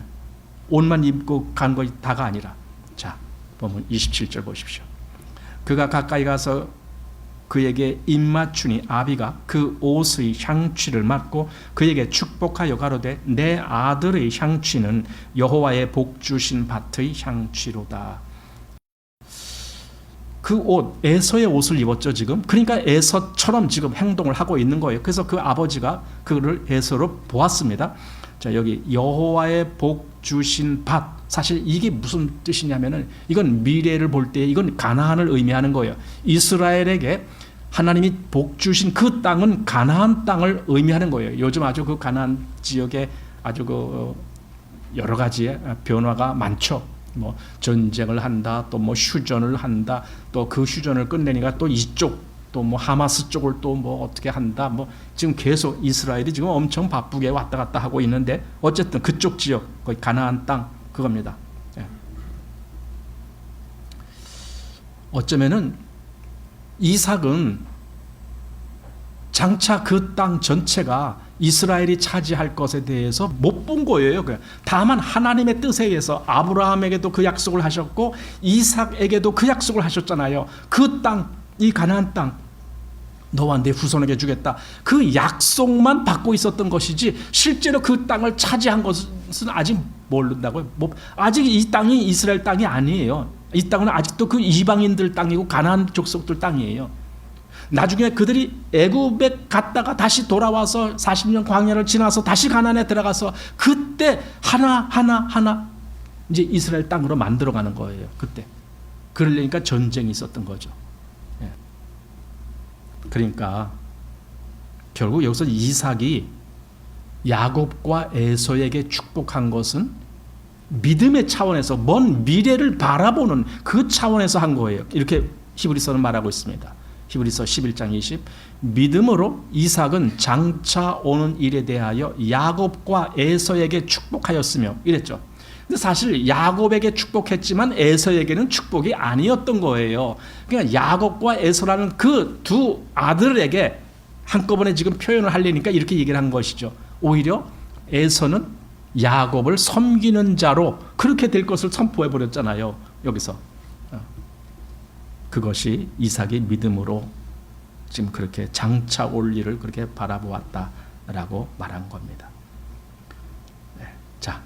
옷만 입고 간 것이 다가 아니라. 자, 보면 27절 보십시오. 그가 가까이 가서 그에게 입맞추니 아비가 그 옷의 향취를 맡고 그에게 축복하여 가로되 내 아들의 향취는 여호와의 복 주신 밭의 향취로다. 그 옷, 에서의 옷을 입었죠 지금. 그러니까 에서처럼 지금 행동을 하고 있는 거예요. 그래서 그 아버지가 그를 에서로 보았습니다. 자, 여기 여호와의 복 주신 밭, 사실 이게 무슨 뜻이냐면은 이건 미래를 볼 때 이건 가나안을 의미하는 거예요. 이스라엘에게 하나님이 복 주신 그 땅은 가나안 땅을 의미하는 거예요. 요즘 아주 그 가나안 지역에 아주 그 여러 가지의 변화가 많죠. 뭐 전쟁을 한다, 또 뭐 휴전을 한다, 또 그 휴전을 끝내니까 또 이쪽, 또 뭐 하마스 쪽을 또 뭐 어떻게 한다, 뭐 지금 계속 이스라엘이 지금 엄청 바쁘게 왔다 갔다 하고 있는데 어쨌든 그쪽 지역, 거의 가나안 땅 그겁니다. 예. 어쩌면은 이삭은 장차 그 땅 전체가 이스라엘이 차지할 것에 대해서 못 본 거예요. 다만 하나님의 뜻에 의해서 아브라함에게도 그 약속을 하셨고 이삭에게도 그 약속을 하셨잖아요. 그 땅, 이 가나안 땅 너와 내 후손에게 주겠다, 그 약속만 받고 있었던 것이지 실제로 그 땅을 차지한 것은 아직 모른다고요. 아직 이 땅이 이스라엘 땅이 아니에요. 이 땅은 아직도 그 이방인들 땅이고 가나안 족속들 땅이에요. 나중에 그들이 애굽에 갔다가 다시 돌아와서 40년 광야를 지나서 다시 가나안에 들어가서 그때 하나 이제 이스라엘 땅으로 만들어가는 거예요. 그때 그러려니까 전쟁이 있었던 거죠. 예. 그러니까 결국 여기서 이삭이 야곱과 에서에게 축복한 것은 믿음의 차원에서 먼 미래를 바라보는 그 차원에서 한 거예요. 이렇게 히브리서는 말하고 있습니다. 히브리서 11장 20, 믿음으로 이삭은 장차 오는 일에 대하여 야곱과 에서에게 축복하였으며 이랬죠. 근데 사실 야곱에게 축복했지만 에서에게는 축복이 아니었던 거예요. 그러니까 야곱과 에서라는 그 두 아들에게 한꺼번에 지금 표현을 하려니까 이렇게 얘기를 한 것이죠. 오히려 에서는 야곱을 섬기는 자로 그렇게 될 것을 선포해 버렸잖아요. 여기서. 그것이 이삭의 믿음으로 지금 그렇게 장차 올 일을 그렇게 바라보았다라고 말한 겁니다. 네. 자,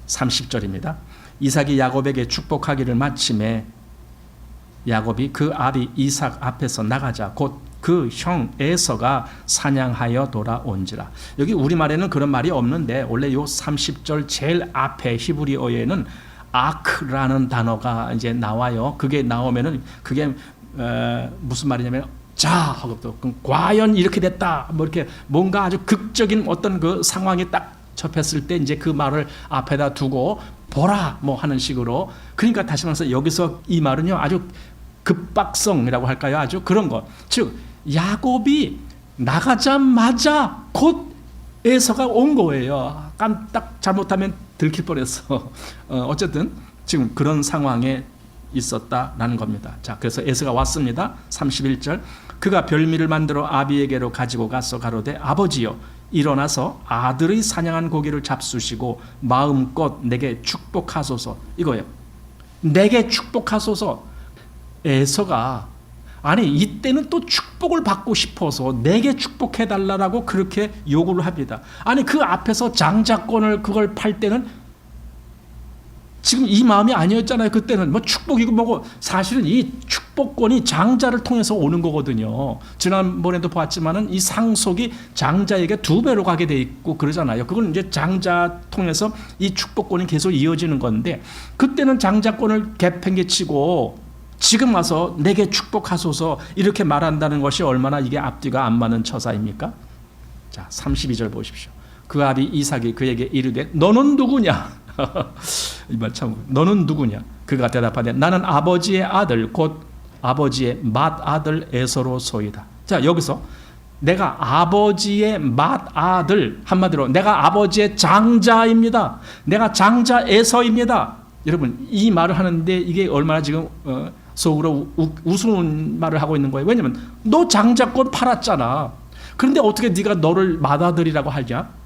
30절입니다. 이삭이 야곱에게 축복하기를 마침에 야곱이 그 아비 이삭 앞에서 나가자 곧 그 형 에서가 사냥하여 돌아온지라. 여기 우리말에는 그런 말이 없는데 원래 요 30절 제일 앞에 히브리어에는 아크라는 단어가 이제 나와요. 그게 나오면은 그게 무슨 말이냐면 자 하고 또 과연 이렇게 됐다, 뭐 이렇게 뭔가 아주 극적인 어떤 그 상황이 딱 접했을 때 이제 그 말을 앞에다 두고 보라 뭐 하는 식으로. 그러니까 다시 말해서 여기서 이 말은요 아주 급박성이라고 할까요? 아주 그런 것. 즉 야곱이 나가자마자 곧 에서가 온 거예요. 깜딱 잘못하면 들킬 뻔했어. 어쨌든 지금 그런 상황에 있었다라는 겁니다. 자, 그래서 에서가 왔습니다. 31절. 그가 별미를 만들어 아비에게로 가지고 가서 가로되 아버지여 일어나서 아들의 사냥한 고기를 잡수시고 마음껏 내게 축복하소서. 이거예요. 내게 축복하소서. 에서가 아니 이때는 또 축복을 받고 싶어서 내게 축복해달라고 그렇게 요구를 합니다. 아니 그 앞에서 장자권을 그걸 팔 때는 지금 이 마음이 아니었잖아요. 그때는 뭐 축복이고 뭐고 사실은 이 축복권이 장자를 통해서 오는 거거든요. 지난번에도 봤지만은 이 상속이 장자에게 2배로 가게 돼 있고 그러잖아요. 그건 이제 장자 통해서 이 축복권이 계속 이어지는 건데 그때는 장자권을 개팽개치고 지금 와서 내게 축복하소서 이렇게 말한다는 것이 얼마나 이게 앞뒤가 안 맞는 처사입니까? 자, 32절 보십시오. 그 아비 이삭이 그에게 이르되 너는 누구냐? 이 말 참, 너는 누구냐? 그가 대답하되 나는 아버지의 아들 곧 아버지의 맏아들 에서로소이다. 자, 여기서 내가 아버지의 맏아들, 한마디로 내가 아버지의 장자입니다. 내가 장자 에서입니다. 여러분 이 말을 하는데 이게 얼마나 지금 속으로 우스운 말을 하고 있는 거예요. 왜냐면 너 장자권 팔았잖아. 그런데 어떻게 네가 너를 맏아들이라고 하냐?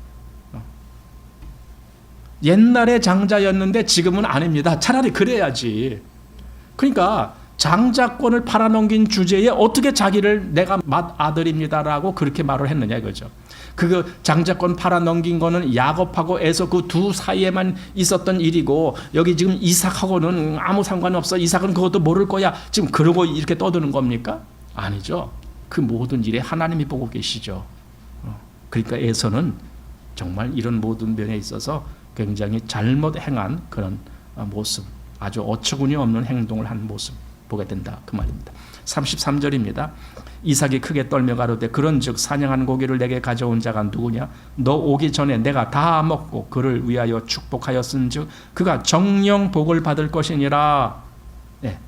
옛날에 장자였는데 지금은 아닙니다. 차라리 그래야지. 그러니까 장자권을 팔아넘긴 주제에 어떻게 자기를 내가 맏아들입니다라고 그렇게 말을 했느냐 이거죠. 그 장자권 팔아넘긴 거는 야곱하고 에서 그 두 사이에만 있었던 일이고 여기 지금 이삭하고는 아무 상관없어. 이삭은 그것도 모를 거야. 지금 그러고 이렇게 떠드는 겁니까? 아니죠. 그 모든 일에 하나님이 보고 계시죠. 그러니까 에서는 정말 이런 모든 면에 있어서 굉장히 잘못 행한 그런 모습, 아주 어처구니 없는 행동을 한 모습 보게 된다 그 말입니다. 33절입니다. 이삭이 크게 떨며 가로되 그런즉 사냥한 고기를 내게 가져온 자가 누구냐? 너 오기 전에 내가 다 먹고 그를 위하여 축복하였은즉 그가 정령 복을 받을 것이니라. 네.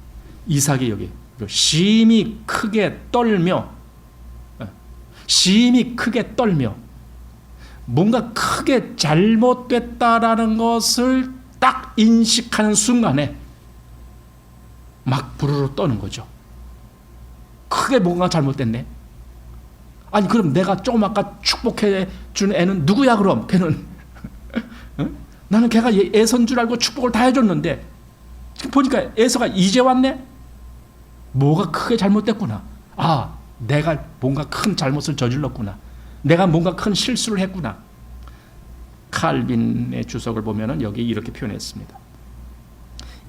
이삭이 여기 심히 크게 떨며 뭔가 크게 잘못됐다라는 것을 딱 인식하는 순간에 막 부르르 떠는 거죠. 크게 뭔가 잘못됐네. 아니 그럼 내가 조금 아까 축복해 준 애는 누구야 그럼? 걔는 나는 걔가 애선 줄 알고 축복을 다 해줬는데 지금 보니까 에서가 이제 왔네. 뭐가 크게 잘못됐구나. 아, 내가 뭔가 큰 잘못을 저질렀구나. 내가 뭔가 큰 실수를 했구나. 칼빈의 주석을 보면은 여기 이렇게 표현했습니다.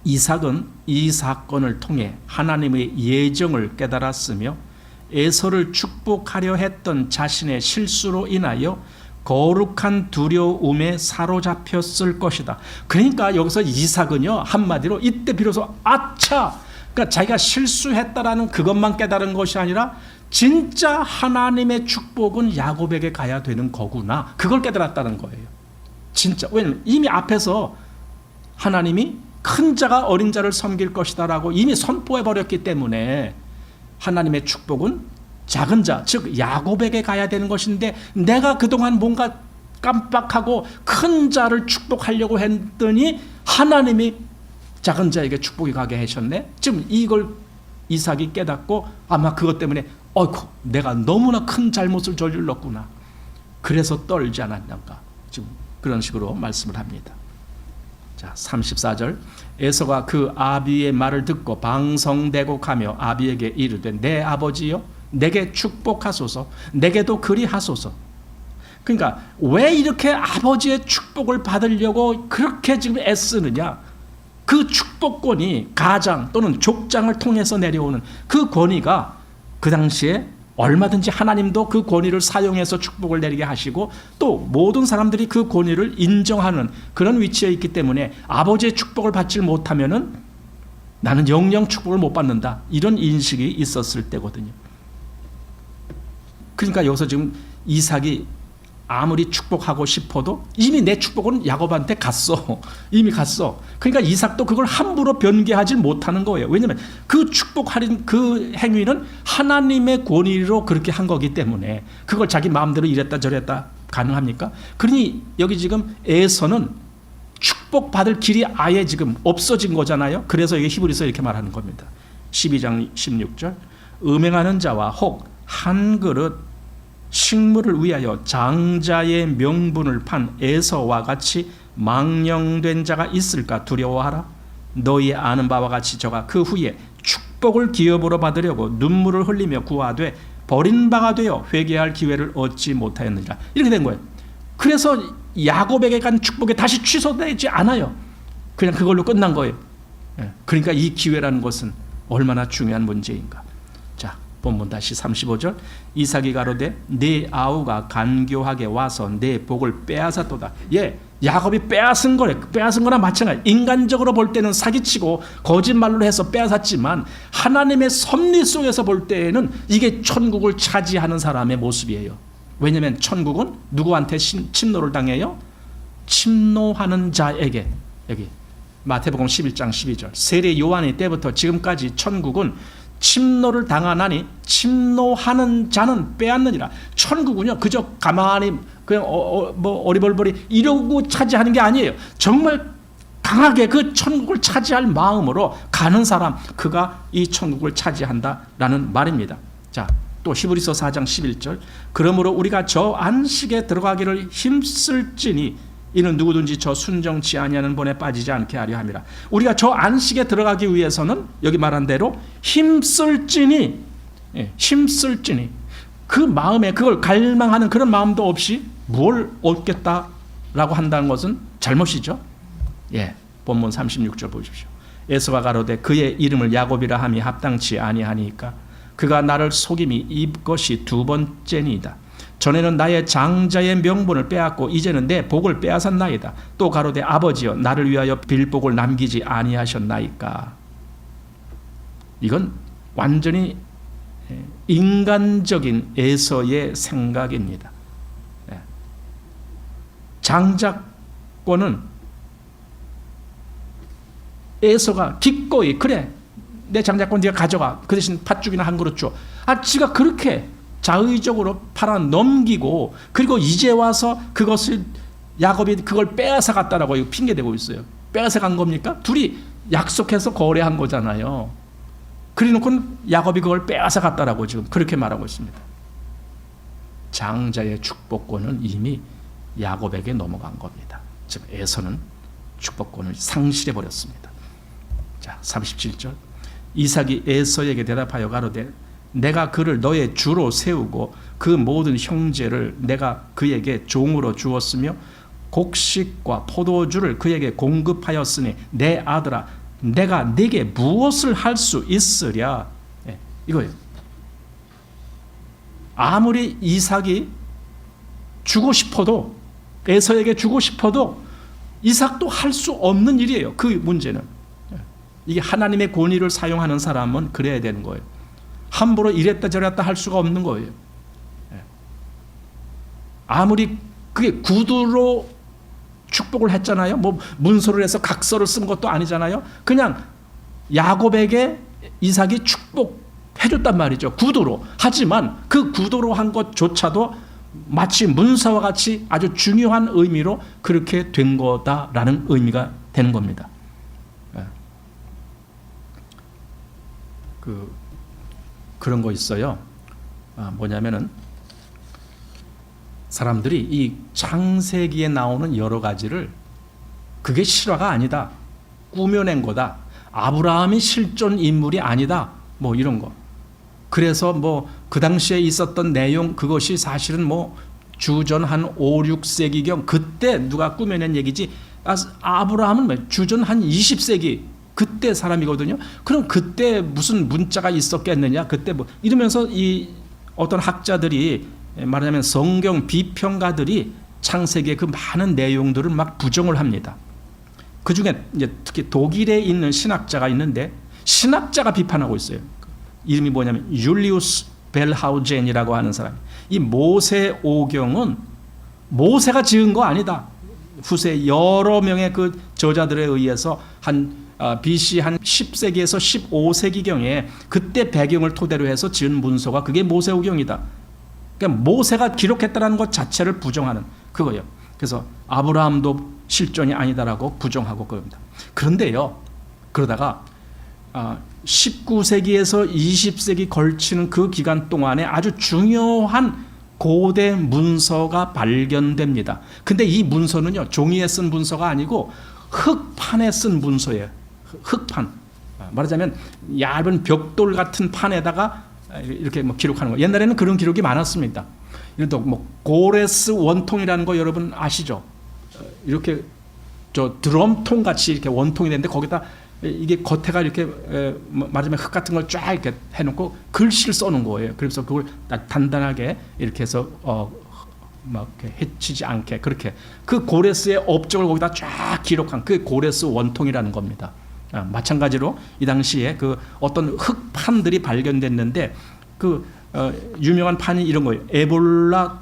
이삭은 이 사건을 통해 하나님의 예정을 깨달았으며 에서를 축복하려 했던 자신의 실수로 인하여 거룩한 두려움에 사로잡혔을 것이다. 그러니까 여기서 이삭은요 한마디로 이때 비로소 아차, 그러니까 자기가 실수했다라는 그것만 깨달은 것이 아니라 진짜 하나님의 축복은 야곱에게 가야 되는 거구나. 그걸 깨달았다는 거예요. 진짜. 왜냐면 이미 앞에서 하나님이 큰 자가 어린 자를 섬길 것이다라고 이미 선포해 버렸기 때문에 하나님의 축복은 작은 자, 즉 야곱에게 가야 되는 것인데 내가 그동안 뭔가 깜빡하고 큰 자를 축복하려고 했더니 하나님이 작은 자에게 축복이 가게 하셨네. 지금 이걸 이삭이 깨닫고 아마 그것 때문에 어이구 내가 너무나 큰 잘못을 저질렀구나. 그래서 떨지 않았는가. 지금 그런 식으로 말씀을 합니다. 자, 34절. 에서가 그 아비의 말을 듣고 방성대고 가며 아비에게 이르되 내 아버지여 내게 축복하소서. 내게도 그리하소서. 그러니까 왜 이렇게 아버지의 축복을 받으려고 그렇게 지금 애쓰느냐. 그 축복권이 가장 또는 족장을 통해서 내려오는 그 권위가 그 당시에 얼마든지 하나님도 그 권위를 사용해서 축복을 내리게 하시고 또 모든 사람들이 그 권위를 인정하는 그런 위치에 있기 때문에 아버지의 축복을 받지 못하면은 나는 영영 축복을 못 받는다. 이런 인식이 있었을 때거든요. 그러니까 여기서 지금 이삭이 아무리 축복하고 싶어도 이미 내 축복은 야곱한테 갔어. 이미 갔어. 그러니까 이삭도 그걸 함부로 변개하지 못하는 거예요. 왜냐하면 그 축복하는 그 행위는 하나님의 권위로 그렇게 한 거기 때문에 그걸 자기 마음대로 이랬다 저랬다 가능합니까? 그러니 여기 지금 에서는 축복받을 길이 아예 지금 없어진 거잖아요. 그래서 여기 히브리서 이렇게 말하는 겁니다. 12장 16절 음행하는 자와 혹 한 그릇 식물을 위하여 장자의 명분을 판 에서와 같이 망령된 자가 있을까 두려워하라. 너희 아는 바와 같이 저가 그 후에 축복을 기업으로 받으려고 눈물을 흘리며 구하되 버린 바가 되어 회개할 기회를 얻지 못하였느니라. 이렇게 된 거예요. 그래서 야곱에게 간 축복이 다시 취소되지 않아요. 그냥 그걸로 끝난 거예요. 그러니까 이 기회라는 것은 얼마나 중요한 문제인가. 자, 본문 다시 35절 이삭이 가로되 네 아우가 간교하게 와서 내 복을 빼앗았도다. 예, 야곱이 빼앗은 거래. 빼앗은 거나 마찬가지. 인간적으로 볼 때는 사기치고 거짓말로 해서 빼앗았지만 하나님의 섭리 속에서 볼 때에는 이게 천국을 차지하는 사람의 모습이에요. 왜냐하면 천국은 누구한테 침노를 당해요? 침노하는 자에게. 여기 마태복음 11장 12절 세례 요한의 때부터 지금까지 천국은 침노를 당하나니 침노하는 자는 빼앗느니라. 천국은요 그저 가만히 그냥 뭐 어리벌벌이 이러고 차지하는 게 아니에요. 정말 강하게 그 천국을 차지할 마음으로 가는 사람, 그가 이 천국을 차지한다라는 말입니다. 자, 또 히브리서 4장 11절 그러므로 우리가 저 안식에 들어가기를 힘쓸지니 이는 누구든지 저 순정치 아니하는 본에 빠지지 않게 하려 함이라. 우리가 저 안식에 들어가기 위해서는 여기 말한 대로 힘쓸지니 그 마음에 그걸 갈망하는 그런 마음도 없이 뭘 얻겠다라고 한다는 것은 잘못이죠. 예, 본문 36절 보십시오. 에서가 가로되 그의 이름을 야곱이라 함이 합당치 아니하니까 그가 나를 속임이 이것이 두 번째니이다. 전에는 나의 장자의 명분을 빼앗고 이제는 내 복을 빼앗았나이다. 또 가로되 아버지여 나를 위하여 빌복을 남기지 아니하셨나이까. 이건 완전히 인간적인 에서의 생각입니다. 장자권은 에서가 기꺼이 그래 내 장자권 네가 가져가 그 대신 팥죽이나 한 그릇 줘. 지가 그렇게 자의적으로 팔아 넘기고 그리고 이제 와서 그것을 야곱이 그걸 빼앗아 갔다라고 핑계대고 있어요. 빼앗아 간 겁니까? 둘이 약속해서 거래한 거잖아요. 그래놓고는 야곱이 그걸 빼앗아 갔다라고 지금 그렇게 말하고 있습니다. 장자의 축복권은 이미 야곱에게 넘어간 겁니다. 즉 에서는 축복권을 상실해 버렸습니다. 자, 37절 이삭이 에서에게 대답하여 가로되 내가 그를 너의 주로 세우고 그 모든 형제를 내가 그에게 종으로 주었으며 곡식과 포도주를 그에게 공급하였으니 내 아들아 내가 네게 무엇을 할 수 있으랴. 이거예요. 아무리 이삭이 주고 싶어도 에서에게 주고 싶어도 이삭도 할 수 없는 일이에요. 그 문제는 이게 하나님의 권위를 사용하는 사람은 그래야 되는 거예요. 함부로 이랬다 저랬다 할 수가 없는 거예요. 아무리 그게 구두로 축복을 했잖아요. 뭐 문서를 해서 각서를 쓴 것도 아니잖아요. 그냥 야곱에게 이삭이 축복해줬단 말이죠. 구두로. 하지만 그 구두로 한 것조차도 마치 문서와 같이 아주 중요한 의미로 그렇게 된 거다라는 의미가 되는 겁니다. 그런 거 있어요. 뭐냐면은 사람들이 이 창세기에 나오는 여러 가지를 그게 실화가 아니다. 꾸며낸 거다. 아브라함이 실존 인물이 아니다. 뭐 이런 거. 그래서 뭐 그 당시에 있었던 내용 그것이 사실은 뭐 주전 한 5, 6세기경 그때 누가 꾸며낸 얘기지. 아브라함은 주전 한 20세기 그때 사람이거든요. 그럼 그때 무슨 문자가 있었겠느냐? 그때 뭐 이러면서 이 어떤 학자들이 말하자면 성경 비평가들이 창세기의 그 많은 내용들을 막 부정을 합니다. 그 중에 이제 특히 독일에 있는 신학자가 있는데 신학자가 비판하고 있어요. 이름이 뭐냐면 율리우스 벨하우젠이라고 하는 사람. 이 모세오경은 모세가 지은 거 아니다. 후세 여러 명의 그 저자들에 의해서 BC 한 10세기에서 15세기경에 그때 배경을 토대로 해서 지은 문서가 그게 모세오경이다. 그러니까 모세가 기록했다는 것 자체를 부정하는 그거예요. 그래서 아브라함도 실존이 아니다라고 부정하고 그럽니다. 그런데요, 그러다가 19세기에서 20세기 걸치는 그 기간 동안에 아주 중요한 고대 문서가 발견됩니다. 근데 이 문서는요, 종이에 쓴 문서가 아니고 흙판에 쓴 문서예요. 흙판. 말하자면 얇은 벽돌 같은 판에다가 이렇게 뭐 기록하는 거. 옛날에는 그런 기록이 많았습니다. 예를 들어 뭐 고레스 원통이라는 거 여러분 아시죠? 이렇게 저 드럼통 같이 이렇게 원통이 되는데 거기다 이게 겉에가 이렇게 말하자면 흙 같은 걸 쫙 이렇게 해놓고 글씨를 써놓은 거예요. 그래서 그걸 단단하게 이렇게 해서 막 이렇게 해치지 않게 그렇게 그 고레스의 업적을 거기다 쫙 기록한 그 고레스 원통이라는 겁니다. 마찬가지로 이 당시에 그 어떤 흙판들이 발견됐는데 그 유명한 판이 이런 거예요. 에볼라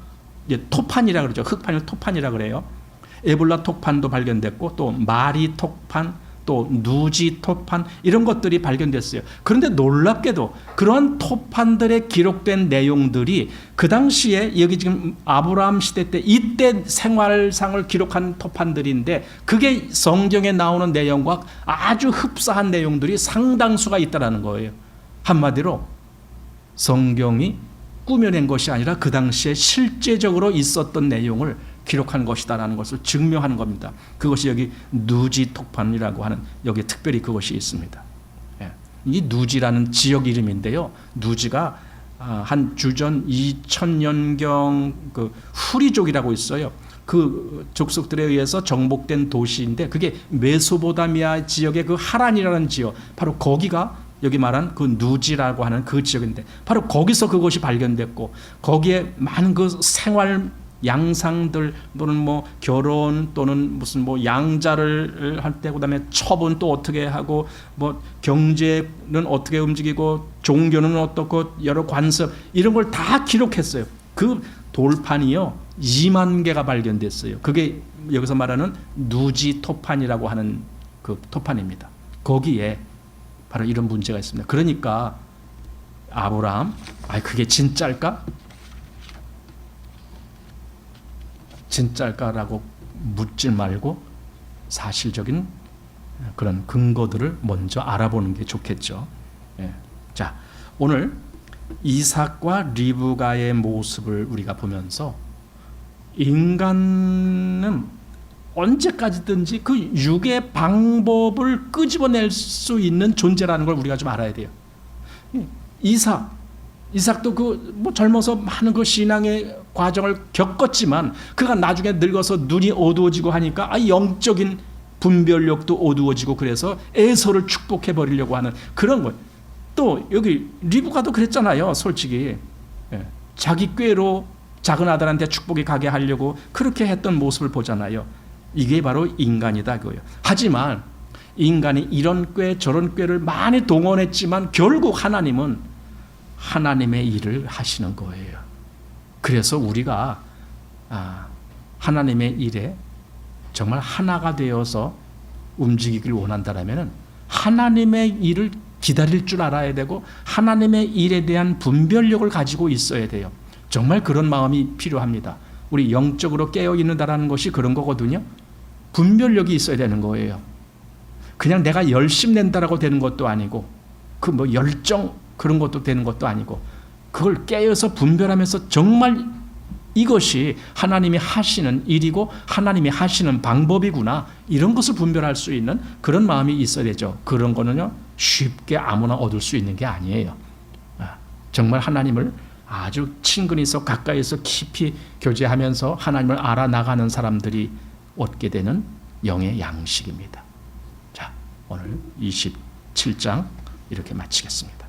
토판이라 그러죠. 흙판을 토판이라 그래요. 에볼라 토판도 발견됐고 또 마리 토판, 또 누지 토판 이런 것들이 발견됐어요. 그런데 놀랍게도 그런 토판들에 기록된 내용들이 그 당시에 여기 지금 아브라함 시대 때 이때 생활상을 기록한 토판들인데 그게 성경에 나오는 내용과 아주 흡사한 내용들이 상당수가 있다라는 거예요. 한마디로 성경이 꾸며낸 것이 아니라 그 당시에 실제적으로 있었던 내용을 기록한 것이다라는 것을 증명하는 겁니다. 그것이 여기 누지 토판이라고 하는 여기 특별히 그것이 있습니다. 이 누지라는 지역 이름인데요. 누지가 한 주전 2000년경 그 후리족이라고 있어요. 그 족속들에 의해서 정복된 도시인데 그게 메소포타미아 지역의 그 하란이라는 지역, 바로 거기가 여기 말한 그 누지라고 하는 그 지역인데 바로 거기서 그것이 발견됐고 거기에 많은 그 생활 양상들 또는 뭐 결혼 또는 무슨 뭐 양자를 할 때 그다음에 처분 또 어떻게 하고 뭐 경제는 어떻게 움직이고 종교는 어떻고 여러 관습 이런 걸 다 기록했어요. 그 돌판이요 2만 개가 발견됐어요. 그게 여기서 말하는 누지 토판이라고 하는 그 토판입니다. 거기에 바로 이런 문제가 있습니다. 그러니까 아브라함, 그게 진짜일까? 진짜일까라고 묻지 말고 사실적인 그런 근거들을 먼저 알아보는 게 좋겠죠. 자, 오늘 이삭과 리브가의 모습을 우리가 보면서 인간은 언제까지든지 그 육의 방법을 끄집어낼 수 있는 존재라는 걸 우리가 좀 알아야 돼요. 이삭도 그 뭐 젊어서 많은 그 신앙의 과정을 겪었지만 그가 나중에 늙어서 눈이 어두워지고 하니까 영적인 분별력도 어두워지고 그래서 에서를 축복해 버리려고 하는 그런 거예요. 또 여기 리브가도 그랬잖아요. 솔직히 자기 꾀로 작은 아들한테 축복이 가게 하려고 그렇게 했던 모습을 보잖아요. 이게 바로 인간이다 그거예요. 하지만 인간이 이런 꾀 저런 꾀를 많이 동원했지만 결국 하나님은 하나님의 일을 하시는 거예요. 그래서 우리가 하나님의 일에 정말 하나가 되어서 움직이길 원한다면 하나님의 일을 기다릴 줄 알아야 되고 하나님의 일에 대한 분별력을 가지고 있어야 돼요. 정말 그런 마음이 필요합니다. 우리 영적으로 깨어있는다라는 것이 그런 거거든요. 분별력이 있어야 되는 거예요. 그냥 내가 열심 낸다라고 되는 것도 아니고 그 뭐 열정 그런 것도 되는 것도 아니고 그걸 깨어서 분별하면서 정말 이것이 하나님이 하시는 일이고 하나님이 하시는 방법이구나 이런 것을 분별할 수 있는 그런 마음이 있어야 되죠. 그런 거는요 쉽게 아무나 얻을 수 있는 게 아니에요. 정말 하나님을 아주 친근히서 가까이서 깊이 교제하면서 하나님을 알아나가는 사람들이 얻게 되는 영의 양식입니다. 자, 오늘 27장 이렇게 마치겠습니다.